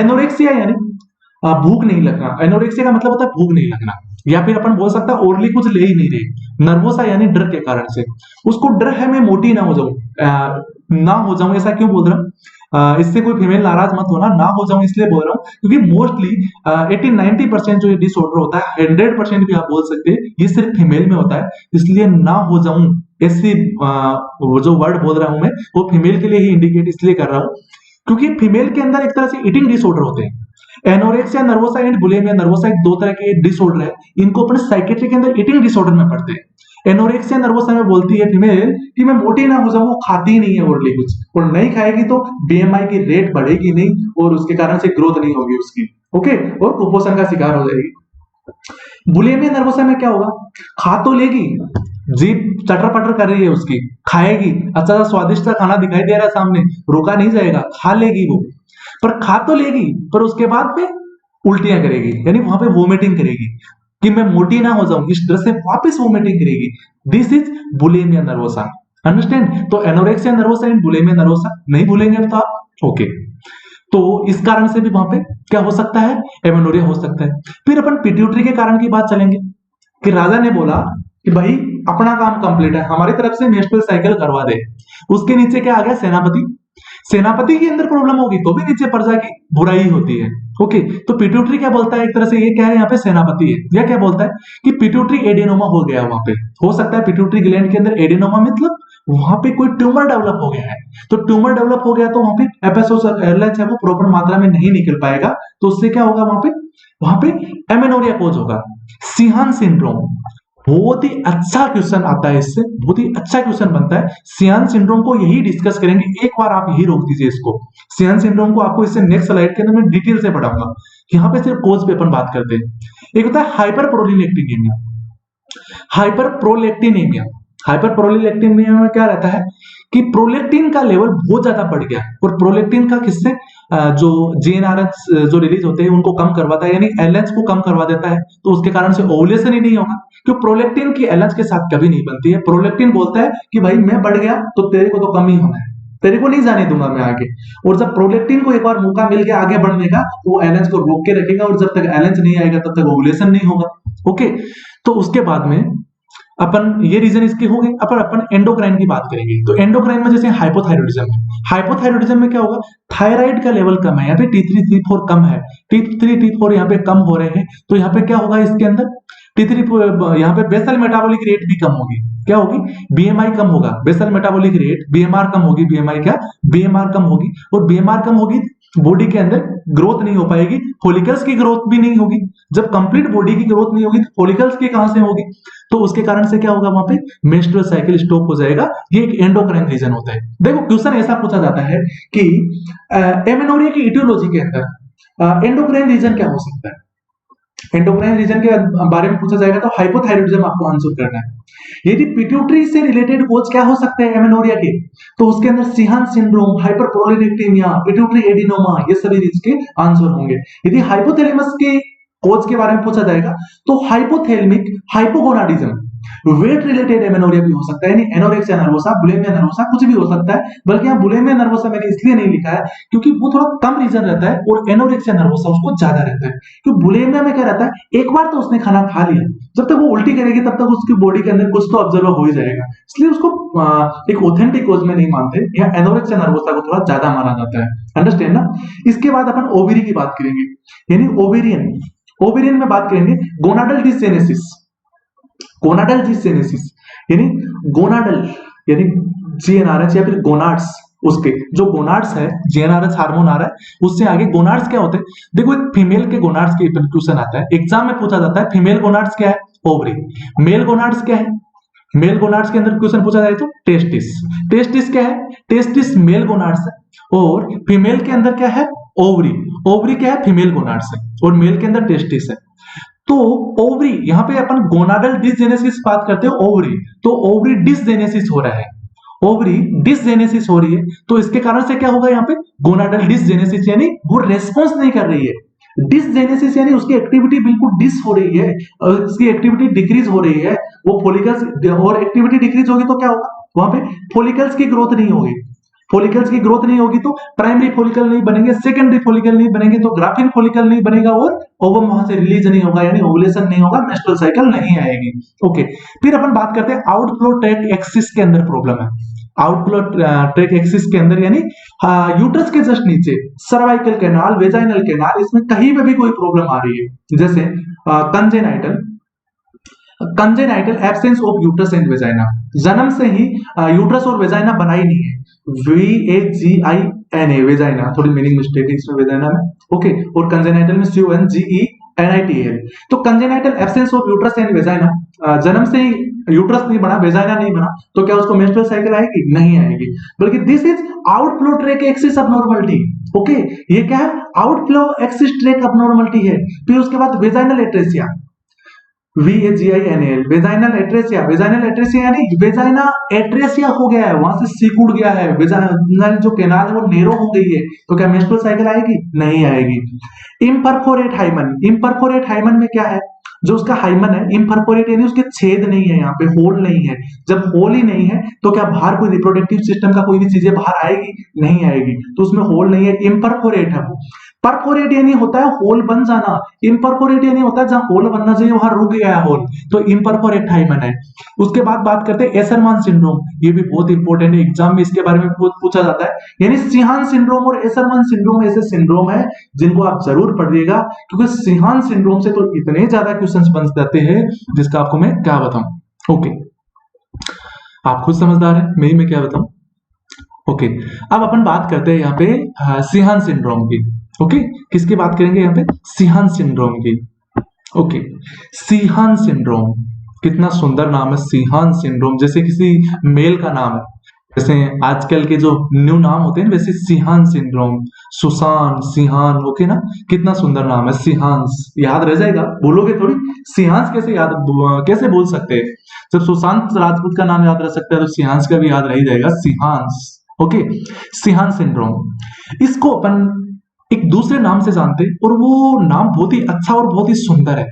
एनोरेक्सिया यानी भूख नहीं लगना। एनोरेक्सिया का मतलब होता है भूख नहीं लगना, या फिर अपन बोल सकता है ओरली कुछ ले ही नहीं रहे। नर्वोसा यानी डर के कारण से, उसको डर है मैं मोटी ना हो जाऊं, ऐसा क्यों बोल रहा हूं? इससे कोई फीमेल नाराज मत होना, ना हो जाऊं इसलिए बोल रहा हूं क्योंकि मोस्टली 80-90% जो ये डिसऑर्डर होता है, 100% भी आप बोल सकते हैं, ये सिर्फ फीमेल में होता है। इसलिए ना हो जाऊं ऐसी वो जो वर्ड बोल रहा हूं मैं, वो फीमेल के लिए ही इंडिकेट इसलिए कर रहा हूं क्योंकि फीमेल के अंदर एक तरह से ईटिंग डिसऑर्डर होते हैं। Anorexia nervosa and bulimia nervosa एक दो तरह के डिसऑर्डर है, इनको अपने साइकेट्री के अंदर ईटिंग डिसऑर्डर में पढ़ते हैं। एनोरेक्सिया नर्वोसा में बोलती है फीमेल कि मैं मोटी ना हो जाऊं, वो खाती ही नहीं है ओरली कुछ, और नहीं खाएगी तो BMI की रेट बढ़ेगी नहीं और उसके कारण से ग्रोथ नहीं होगी उसकी। ओके, और कुपोषण का शिकार हो जाएगी। बुलिमिया नर्वोसा में क्या होगा? खा तो लेगी, जीभ चटर पटर कर रही है उसकी, खाएगी, अच्छा स्वादिष्ट सा खाना दिखाई दे रहा है सामने, रोका नहीं जाएगा, खा लेगी वो, पर खा तो लेगी पर उसके बाद में उल्टियां करेगी, यानी वहां पे वोमिटिंग करेगी कि मैं मोटी ना हो जाऊं, इस तरह से वापस वोमिटिंग करेगी। This is bulimia nervosa. Understand? तो anorexia nervosa and bulimia nervosa नहीं भूलेंगे अब तो आप। ओके, तो इस कारण से भी वहां पे क्या हो सकता है? एमेनोरिया हो सकता है। फिर अपन पिट्यूटरी के कारण की बात चलेंगे कि राजा ने बोला कि भाई अपना काम कंप्लीट है, हमारी तरफ से मेंस्ट्रुअल साइकिल करवा दे। उसके नीचे क्या आ गया? सेनापति। सेनापति के अंदर प्रॉब्लम होगी तो भी नीचे प्रजा की बुराई होती है। ओके, तो पिट्यूटरी क्या बोलता है? एक तरह से ये क्या है, यहाँ पे सेनापति है। यह क्या बोलता है कि पिट्यूटरी एडेनोमा हो गया वहां पे। हो सकता है पिट्यूटरी ग्लैंड के अंदर एडेनोमा मतलब वहां पे कोई ट्यूमर डेवलप हो गया है। तो ट्यूमर डेवलप हो गया तो वहां पे FSH और LH है वो प्रॉपर मात्रा में नहीं निकल पाएगा, तो उससे क्या होगा? वहां पे एमेनोरिया कोज होगा। सिहान सिंड्रोम बहुत ही अच्छा क्वेश्चन आता है, इससे बहुत ही अच्छा क्वेश्चन बनता है। सियान सिंड्रोम को यही डिस्कस करेंगे, एक बार आप यही रोक दीजिए इसको। सियान सिंड्रोम को आपको इससे नेक्स्ट स्लाइड के अंदर मैं डिटेल से पढ़ाऊंगा। यहाँ पे सिर्फ कोज पे अपन बात करते हैं। एक होता है हाइपर प्रोलिनेक्टिनेमिया। हाइपर प्रोलेक्टिनेमिया में क्या रहता है कि प्रोलेक्टिन का लेवल बहुत ज्यादा बढ़ गया, और प्रोलेक्टिन का किससे जो जीएनआरएच जो रिलीज होते हैं उनको कम करवाता है, यानी एलएच को कम करवा देता है, तो उसके कारण से ओवुलेशन ही नहीं होगा, क्योंकि प्रोलेक्टिन की एलएच के साथ कभी नहीं बनती है। प्रोलेक्टिन बोलता है कि भाई मैं बढ़ गया तो तेरे को तो कम ही होना है, तेरे को नहीं जाने दूंगा मैं आगे। और जब प्रोलेक्टिन को एक बार मौका मिल गया आगे बढ़ने का, वो एलएच को रोक के रखेगा, और जब तक एलएच नहीं आएगा तब तक ओवुलेशन नहीं होगा। ओके, तो उसके बाद में अपन ये रीजन इसके हो गए। अपन एंडोक्राइन की बात करेंगे, तो एंडोक्राइन में जैसे हाइपोथायरॉयडिज्म है, हाइपोथायरॉयडिज्म में क्या होगा, थायराइड का लेवल कम है, यहाँ पे T3 T4 कम है, T3 T4 यहाँ पे कम हो रहे हैं, तो यहाँ पे क्या होगा इसके अंदर T3 यहाँ पे बेसल मेटाबॉलिक रेट भी कम होगी, क्या होगी, बीएमआई कम होगा, बेसल मेटाबॉलिक रेट, बीएमआर कम होगी, बीएमआई क्या, बीएमआर कम होगी, और बीएमआर कम होगी, बॉडी के अंदर ग्रोथ नहीं हो पाएगी, फॉलिकल्स की ग्रोथ भी नहीं होगी। जब कंप्लीट बॉडी की ग्रोथ नहीं होगी तो फॉलिकल्स की कहां से होगी, तो उसके कारण से क्या होगा, वहां पे मेंस्ट्रुअल साइकिल स्टॉप हो जाएगा। ये एक एंडोक्राइन रीजन होता है। देखो क्वेश्चन ऐसा पूछा जाता है कि एमेनोरिया की इटियोलॉजी के अंदर एंडोक्राइन रीजन क्या हो सकता है, एंडोक्राइन रीजन के बारे में पूछा जाएगा तो हाइपोथायरॉयडिज्म आपको आंसर करना है। यदि पिट्यूटरी से रिलेटेड कोज क्या हो सकते हैं एमेनोरिया के, तो उसके अंदर सिहान सिंड्रोम, हाइपरप्रोलेक्टिनिया, पिट्यूटरी एडिनोमा, ये सभी इसके आंसर होंगे। यदि हाइपोथैलेमस के कोज के बारे में पूछा जाएगा तो hypothalamic hypogonadism, weight related amenorrhoea भी हो सकता है, यानी एनोरेक्सिया नर्वोसा, बुलिमिया नर्वोसा, कुछ भी हो सकता है। बल्कि यहाँ बुलिमिया नर्वोसा मैंने इसलिए नहीं लिखा है क्योंकि वो थोड़ा कम रीजन रहता है, और एनोरेक्सिया नर्वोसा उसको ज्यादा रहता है। क्योंकि बुलिमिया में क्या रहता है, एक बार तो उसने खाना खा लिया, जब तक वो उल्टी करेगी तब तक उसकी बॉडी के अंदर कुछ तो ऑब्जर्व हो ही जाएगा, इसलिए उसको एक ऑथेंटिक कोज में नहीं मानते। यहाँ एनोरेक्सिया नर्वोसा को थोड़ा ज्यादा माना जाता है, अंडरस्टैंड ना। इसके बाद अपन ओवेरी की बात करेंगे, यानी ओवेरियन, ओवेरियन में बात करेंगे गोनाडल डिसजेनेसिस, गोनाडल डिसजेनेसिस यानी गोनाडल यानी जीएनआरएच या फिर गोनाड्स, उसके जो गोनाड्स है, जीएनआरएच हार्मोन आ रहा है, उससे आगे गोनाड्स क्या होते हैं। देखो एक फीमेल के गोनाड्स के क्वेश्चन आता है, एग्जाम में पूछा जाता है, फीमेल गोनाड्स क्या है, ओवरी, मेल गोनाड्स क्या है, मेल गोनाड्स के अंदर क्वेश्चन पूछा जाए तो टेस्टिस, टेस्टिस क्या है, टेस्टिस मेल गोनाड्स है, और फीमेल के अंदर क्या है, ओवरी, ओवरी क्या है, फीमेल गोनाड्स है, और मेल के अंदर टेस्टिस है। तो ओवरी, यहाँ पे अपन गोनाडल डिसजेनेसिस बात करते हैं ओवरी, तो ओवरी डिसजेनेसिस हो रहा है, ओवरी डिसजेनेसिस हो रही है, तो इसके कारण से क्या होगा, यहाँ पे गोनाडल डिसजेनेसिस, यानी वो रेस्पॉन्स नहीं कर रही है। डिसजेनेसिस यानी उसकी एक्टिविटी बिल्कुल डिस हो रही है, उसकी एक्टिविटी डिक्रीज हो रही है, वो फॉलिकल्स, और एक्टिविटी डिक्रीज होगी तो क्या होगा, वहां पे फॉलिकल्स की ग्रोथ नहीं होगी, फॉलिकल्स की ग्रोथ नहीं होगी तो प्राइमरी फॉलिकल नहीं बनेंगे, सेकेंडरी फॉलिकल नहीं बनेंगे, तो ग्राफिन फॉलिकल नहीं बनेगा, और ओवम वहां से रिलीज नहीं होगा, यानी ओवुलेशन नहीं होगा, मेंस्ट्रुअल साइकिल नहीं आएगी। ओके, फिर अपन बात करते हैं आउटफ्लो ट्रैक एक्सिस के अंदर प्रॉब्लम है, आउटफ्लो ट्रैक एक्सिस के अंदर यानी यूट्रस के जस्ट नीचे सर्वाइकल कैनाल, वेजाइनल कैनाल, इसमें कहीं पे भी कोई प्रॉब्लम आ रही है, जैसे congenital, congenital absence of uterus and vagina, जन्म से ही यूट्रस और वेजाइना बना ही नहीं है, VAGINA वेजाइना, थोड़ी मीनिंग मिस्टेक है इसमें वेजाइना में, ओके, और कंजेनाइटल में CONGENITAL, तो congenital absence of uterus and vagina, जन्म से ही यूट्रस नहीं बना, वेजाइना नहीं बना, तो क्या उसको मेंस्ट्रुअल साइकिल आएगी, नहीं आएगी, बल्कि this is outflow track axis abnormality. Okay, ये क्या है, आउटफ्लो एक्सिस ट्रैक अबनॉर्मलिटी है। फिर उसके बाद vaginal atresia, VAGINAL, vaginal atresia, vaginal atresia यानी वेजाइना एट्रेसिया हो गया है, वहां से सिकुड़ गया है, वेजाइनल जो कैनाल है वो नेरो हो गई है, तो क्या मेंस्ट्रुअल साइकिल आएगी, नहीं आएगी। इम्परफोरेट हाइमन, इम्परफोरेट हाइमन में क्या है, जो उसका हाइमन है इम्परफोरेट यानी उसके छेद नहीं है, यहाँ पे होल नहीं है, जब होल ही नहीं है तो क्या बाहर कोई रिप्रोडक्टिव सिस्टम का कोई भी चीजें बाहर आएगी, नहीं आएगी, तो उसमें होल नहीं है, इम्परफोरेट है वो। परफोरेट यानी होता है होल बन जाना, इम्परफोरेट यानी होता है जहां होल बनना चाहिए वहां रुक गया है होल, तो इम्परफोरेट हाइमन है। उसके बाद बात करते हैं एसरमान सिंड्रोम, ये भी बहुत इंपॉर्टेंट है, एग्जाम में इसके बारे में पूछा जाता है, यानी सिहान सिंड्रोम और एसरमान सिंड्रोम ऐसे सिंड्रोम है जिनको आप जरूर पढ़िएगा, क्योंकि सिहान सिंड्रोम से तो इतने ज्यादा क्वेश्चंस बन जाते हैं जिसका आपको मैं क्या बताऊं। ओके, आप खुद समझदार है, मैं क्या बताऊं। ओके, अब अपन बात करते हैं यहाँ पे सिहान सिंड्रोम की। ओके, किसकी बात करेंगे यहाँ पे, सिहान सिंड्रोम की। ओके, सिहान सिंड्रोम, कितना सुंदर नाम है सिहान सिंड्रोम, जैसे किसी मेल का नाम है, जैसे आजकल के जो न्यू नाम होते हैं वैसे Sheehan syndrome, Susan, Sheehan, okay ना, कितना सुंदर नाम है सिहांस, याद रह जाएगा, बोलोगे थोड़ी। सिहांस कैसे कैसे बोल सकते हैं? जब सुशांत राजपूत का नाम याद रह सकता है तो सिहांस का भी याद रह ही जाएगा, सिहांस, ओके। सिहान सिंड्रोम, इसको अपन एक दूसरे नाम से जानते हैं और वो नाम बहुत ही अच्छा और बहुत ही सुंदर है।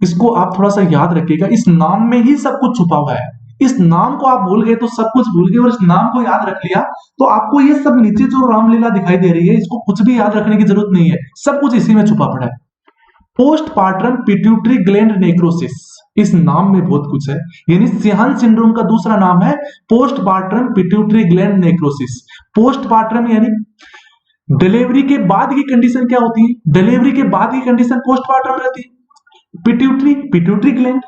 इसको आप थोड़ा सा याद रखिएगा, इस नाम में ही सब कुछ छुपा हुआ है। इस नाम को आप भूल गए तो सब कुछ भूल गए, और इस नाम को याद रख लिया तो आपको ये सब नीचे जो रामलीला दिखाई दे रही है इसको कुछ भी याद रखने की जरूरत नहीं है, सब कुछ इसी में छुपा पड़ा है। पोस्टपार्टम पिट्यूटरी ग्लैंड नेक्रोसिस, इस नाम में बहुत कुछ है। यानी सिहान सिंड्रोम का दूसरा नाम है postpartum pituitary gland necrosis. Postpartum यानी डिलीवरी के बाद की कंडीशन क्या होती है? डिलीवरी के बाद की कंडीशन पोस्टपार्टम रहती है। Pituitary, pituitary gland,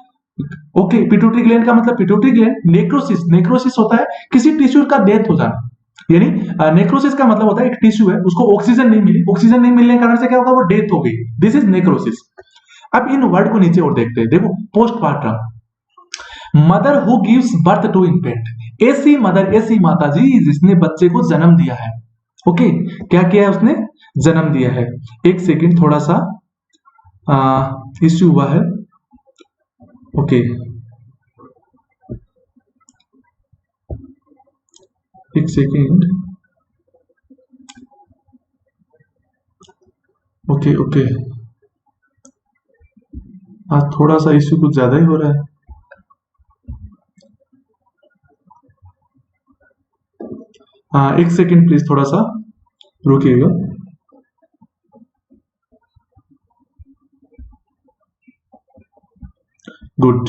okay, pituitary gland का मतलब पिट्यूटरी ग्लैंड। नेक्रोसिस, नेक्रोसिस होता है किसी टिश्यू का डेथ हो जाना, यानी नेक्रोसिस का मतलब होता है एक टिश्यू है उसको ऑक्सीजन नहीं मिली, ऑक्सीजन नहीं मिलने के कारण से क्या होगा, वो डेथ हो गई, दिस इज नेक्रोसिस। अब इन वर्ड को नीचे और देखते हैं, देखो postpartum, mother who gives birth to infant, ऐसी मदर, ऐसी माता जी जिसने बच्चे को जन्म दिया है, ओके, क्या किया है उसने, जन्म दिया है। एक सेकेंड, थोड़ा सा इश्यू हुआ है, ओके, एक सेकेंड, ओके ओके, आज थोड़ा सा इश्यू कुछ ज्यादा ही हो रहा है। एक सेकेंड प्लीज, थोड़ा सा रुकिएगा। गुड,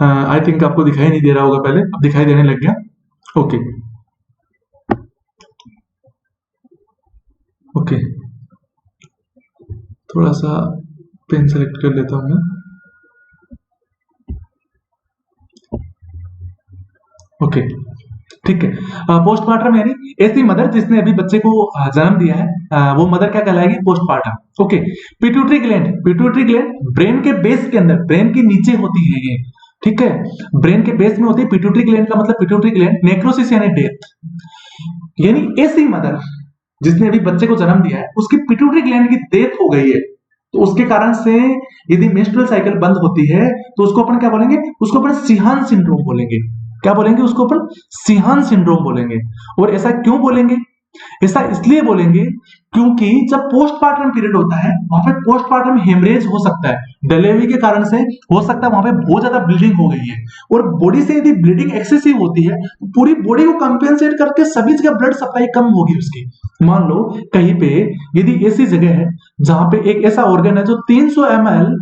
आई थिंक आपको दिखाई नहीं दे रहा होगा पहले, अब दिखाई देने लग गया, ओके ओके, थोड़ा सा पेन सेलेक्ट कर लेता हूं मैं, ओके, ठीक है। पोस्टमार्टम यानी ऐसी मदर जिसने अभी बच्चे को जन्म दिया है, वो मदर क्या कहलाएगी, postmortem, okay. Pituitary gland, pituitary gland brain के बेस के अंदर, ब्रेन के नीचे होती है ये, ठीक है, ब्रेन के बेस में होती है पिट्यूटरी ग्लैंड, का मतलब पिट्यूटरी ग्लैंड। नेक्रोसिस यानी डेथ, यानी ऐसी मदर जिसने अभी बच्चे को जन्म दिया है उसकी पिट्यूटरी ग्लैंड की डेथ हो गई है, तो उसके कारण से यदि मेंस्ट्रुअल साइकिल बंद होती है तो उसको अपन क्या बोलेंगे, उसको अपन सिहान सिंड्रोम बोलेंगे। क्या बोलेंगे उसको अपन, सिहान सिंड्रोम बोलेंगे। और ऐसा क्यों बोलेंगे, ऐसा इसलिए बोलेंगे क्योंकि जब पोस्टपार्टम पीरियड होता है वहां पे पोस्टपार्टम हेमरेज हो सकता है, डिलीवरी के कारण से हो सकता है वहां पे बहुत ज्यादा ब्लीडिंग हो गई है, और बॉडी से यदि ब्लीडिंग एक्सेसिव होती है तो पूरी बॉडी को कंपेंसेट करके सभी जगह ब्लड सप्लाई कम होगी उसकी। मान लो कहीं पे यदि ऐसी जगह है जहां पे एक ऐसा ऑर्गन है जो 300 ml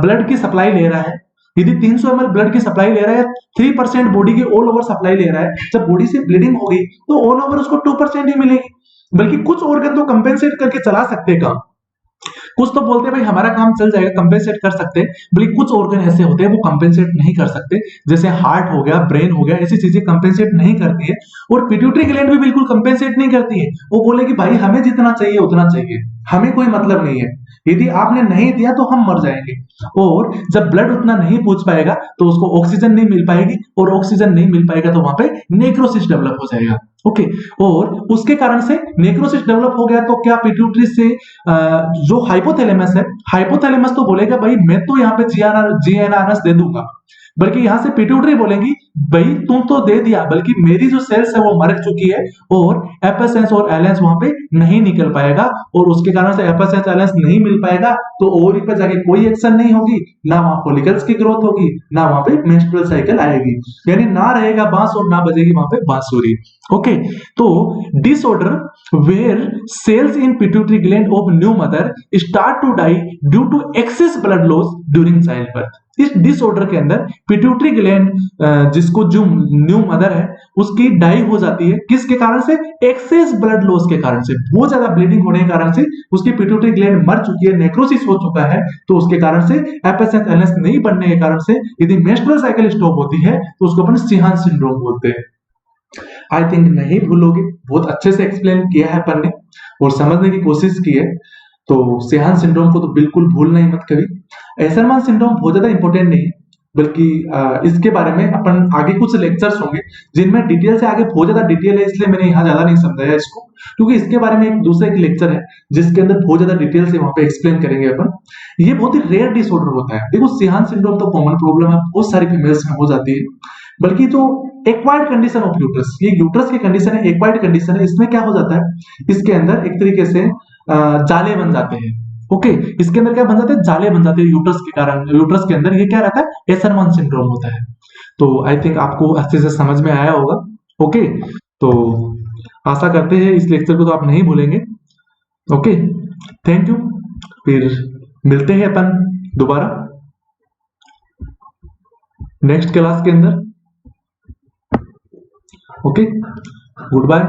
ब्लड की सप्लाई ले रहा है, यदि 300 ml ब्लड की सप्लाई ले रहा है, 3% बॉडी की ऑल ओवर सप्लाई ले रहा है, जब बॉडी से ब्लीडिंग हो गई तो ऑल ओवर उसको 2% ही मिलेगी। बल्कि कुछ ऑर्गन तो कंपेंसेट करके चला सकते हैं काम, कुछ तो बोलते हैं भाई हमारा काम चल जाएगा, कंपेंसेट कर सकते हैं, बल्कि कुछ ऑर्गन ऐसे होते हैं वो कंपेंसेट नहीं कर सकते, जैसे हार्ट हो गया, ब्रेन हो गया, ऐसी चीजें कंपेंसेट नहीं करती है। और पिट्यूटरी ग्लैंड भी बिल्कुल कंपेंसेट नहीं करती है, वो बोले कि भाई हमें जितना चाहिए उतना चाहिए, हमें कोई मतलब नहीं है, यदि आपने नहीं दिया तो हम मर जाएंगे। और जब ब्लड उतना नहीं पहुंच पाएगा तो उसको ऑक्सीजन नहीं मिल पाएगी, और ऑक्सीजन नहीं मिल पाएगा तो वहां पे नेक्रोसिस डेवलप हो जाएगा, ओके। और उसके कारण से नेक्रोसिस डेवलप हो गया तो क्या पिट्यूटरी से जो हाइपोथैलेमस है, हाइपोथैलेमस तो बोलेगा भाई मैं तो यहाँ पे जीएनआरएस दे दूंगा, बल्कि यहां से पिट्यूटरी बोलेंगी भाई तुम तो दे दिया, बल्कि मेरी जो सेल्स है वो मर चुकी है और एफएसएच और एलएनएस वहां पे नहीं निकल पाएगा, और उसके कारण से एफएसएच एलएनएस नहीं मिल पाएगा तो ओवरी पे जाके कोई एक्शन नहीं होगी, ना वहां फॉलिकल्स की ग्रोथ होगी, ना वहां पे मेंस्ट्रुअल साइकिल आएगी, यानी ना रहेगा बांस और ना बजेगी वहां पे बांसुरी, ओके। तो disorder where cells in pituitary gland of new mother start to die due to excess blood loss during child birth. इस डिसऑर्डर के अंदर पिट्यूटरी ग्लैंड जिसको जो न्यू मदर है उसकी डाई हो जाती है, किसके कारण से, एक्सेस ब्लड लॉस के कारण से, बहुत ज्यादा ब्लीडिंग होने के कारण से उसकी पिट्यूटरी ग्लैंड मर चुकी है, नेक्रोसिस हो चुका है, तो उसके कारण से एफएसएच एलएनएस नहीं बनने के कारण से यदि मेंस्ट्रुअल साइकिल स्टॉप होती है तो उसको अपन सिहान सिंड्रोम बोलते हैं। आई थिंक नहीं भूलोगे, बहुत अच्छे से एक्सप्लेन किया है अपन ने और समझने की कोशिश की है, तो सिहान सिंड्रोम को तो बिल्कुल भूलना ही मत कभी। एसरमान सिंड्रोम बहुत ज्यादा इंपॉर्टेंट नहीं है, बल्कि इसके बारे में अपन आगे कुछ लेक्चर्स होंगे जिनमें डिटेल से, आगे बहुत ज्यादा डिटेल है इसलिए मैंने यहाँ ज्यादा नहीं समझाया इसको, क्योंकि इसके बारे में एक दूसरा एक लेक्चर है जिसके अंदर बहुत ज्यादा डिटेल से वहां पे एक्सप्लेन करेंगे अपन। ये बहुत ही रेयर डिसऑर्डर होता है। देखो सिहान सिंड्रोम तो कॉमन प्रॉब्लम है, बहुत सारी फीमेल्स में हो जाती है, बल्कि जो एक्वायर्ड कंडीशन ऑफ यूट्रस, ये यूट्रस की कंडीशन है, एक्वायर्ड कंडीशन है, इसमें क्या हो जाता है, इसके अंदर एक तरीके से जाले बन जाते हैं। ओके, इसके अंदर क्या बन जाते हैं, जाले बन जाते हैं यूट्रस के कारण। यूट्रस के अंदर ये क्या रहता है, एसरमान सिंड्रोम होता है। तो आई थिंक आपको अच्छे से समझ में आया होगा। ओके, तो आशा करते हैं इस लेक्चर को तो आप नहीं भूलेंगे। ओके, थैंक यू, फिर मिलते हैं अपन दोबारा नेक्स्ट क्लास के अंदर। Okay, good bye.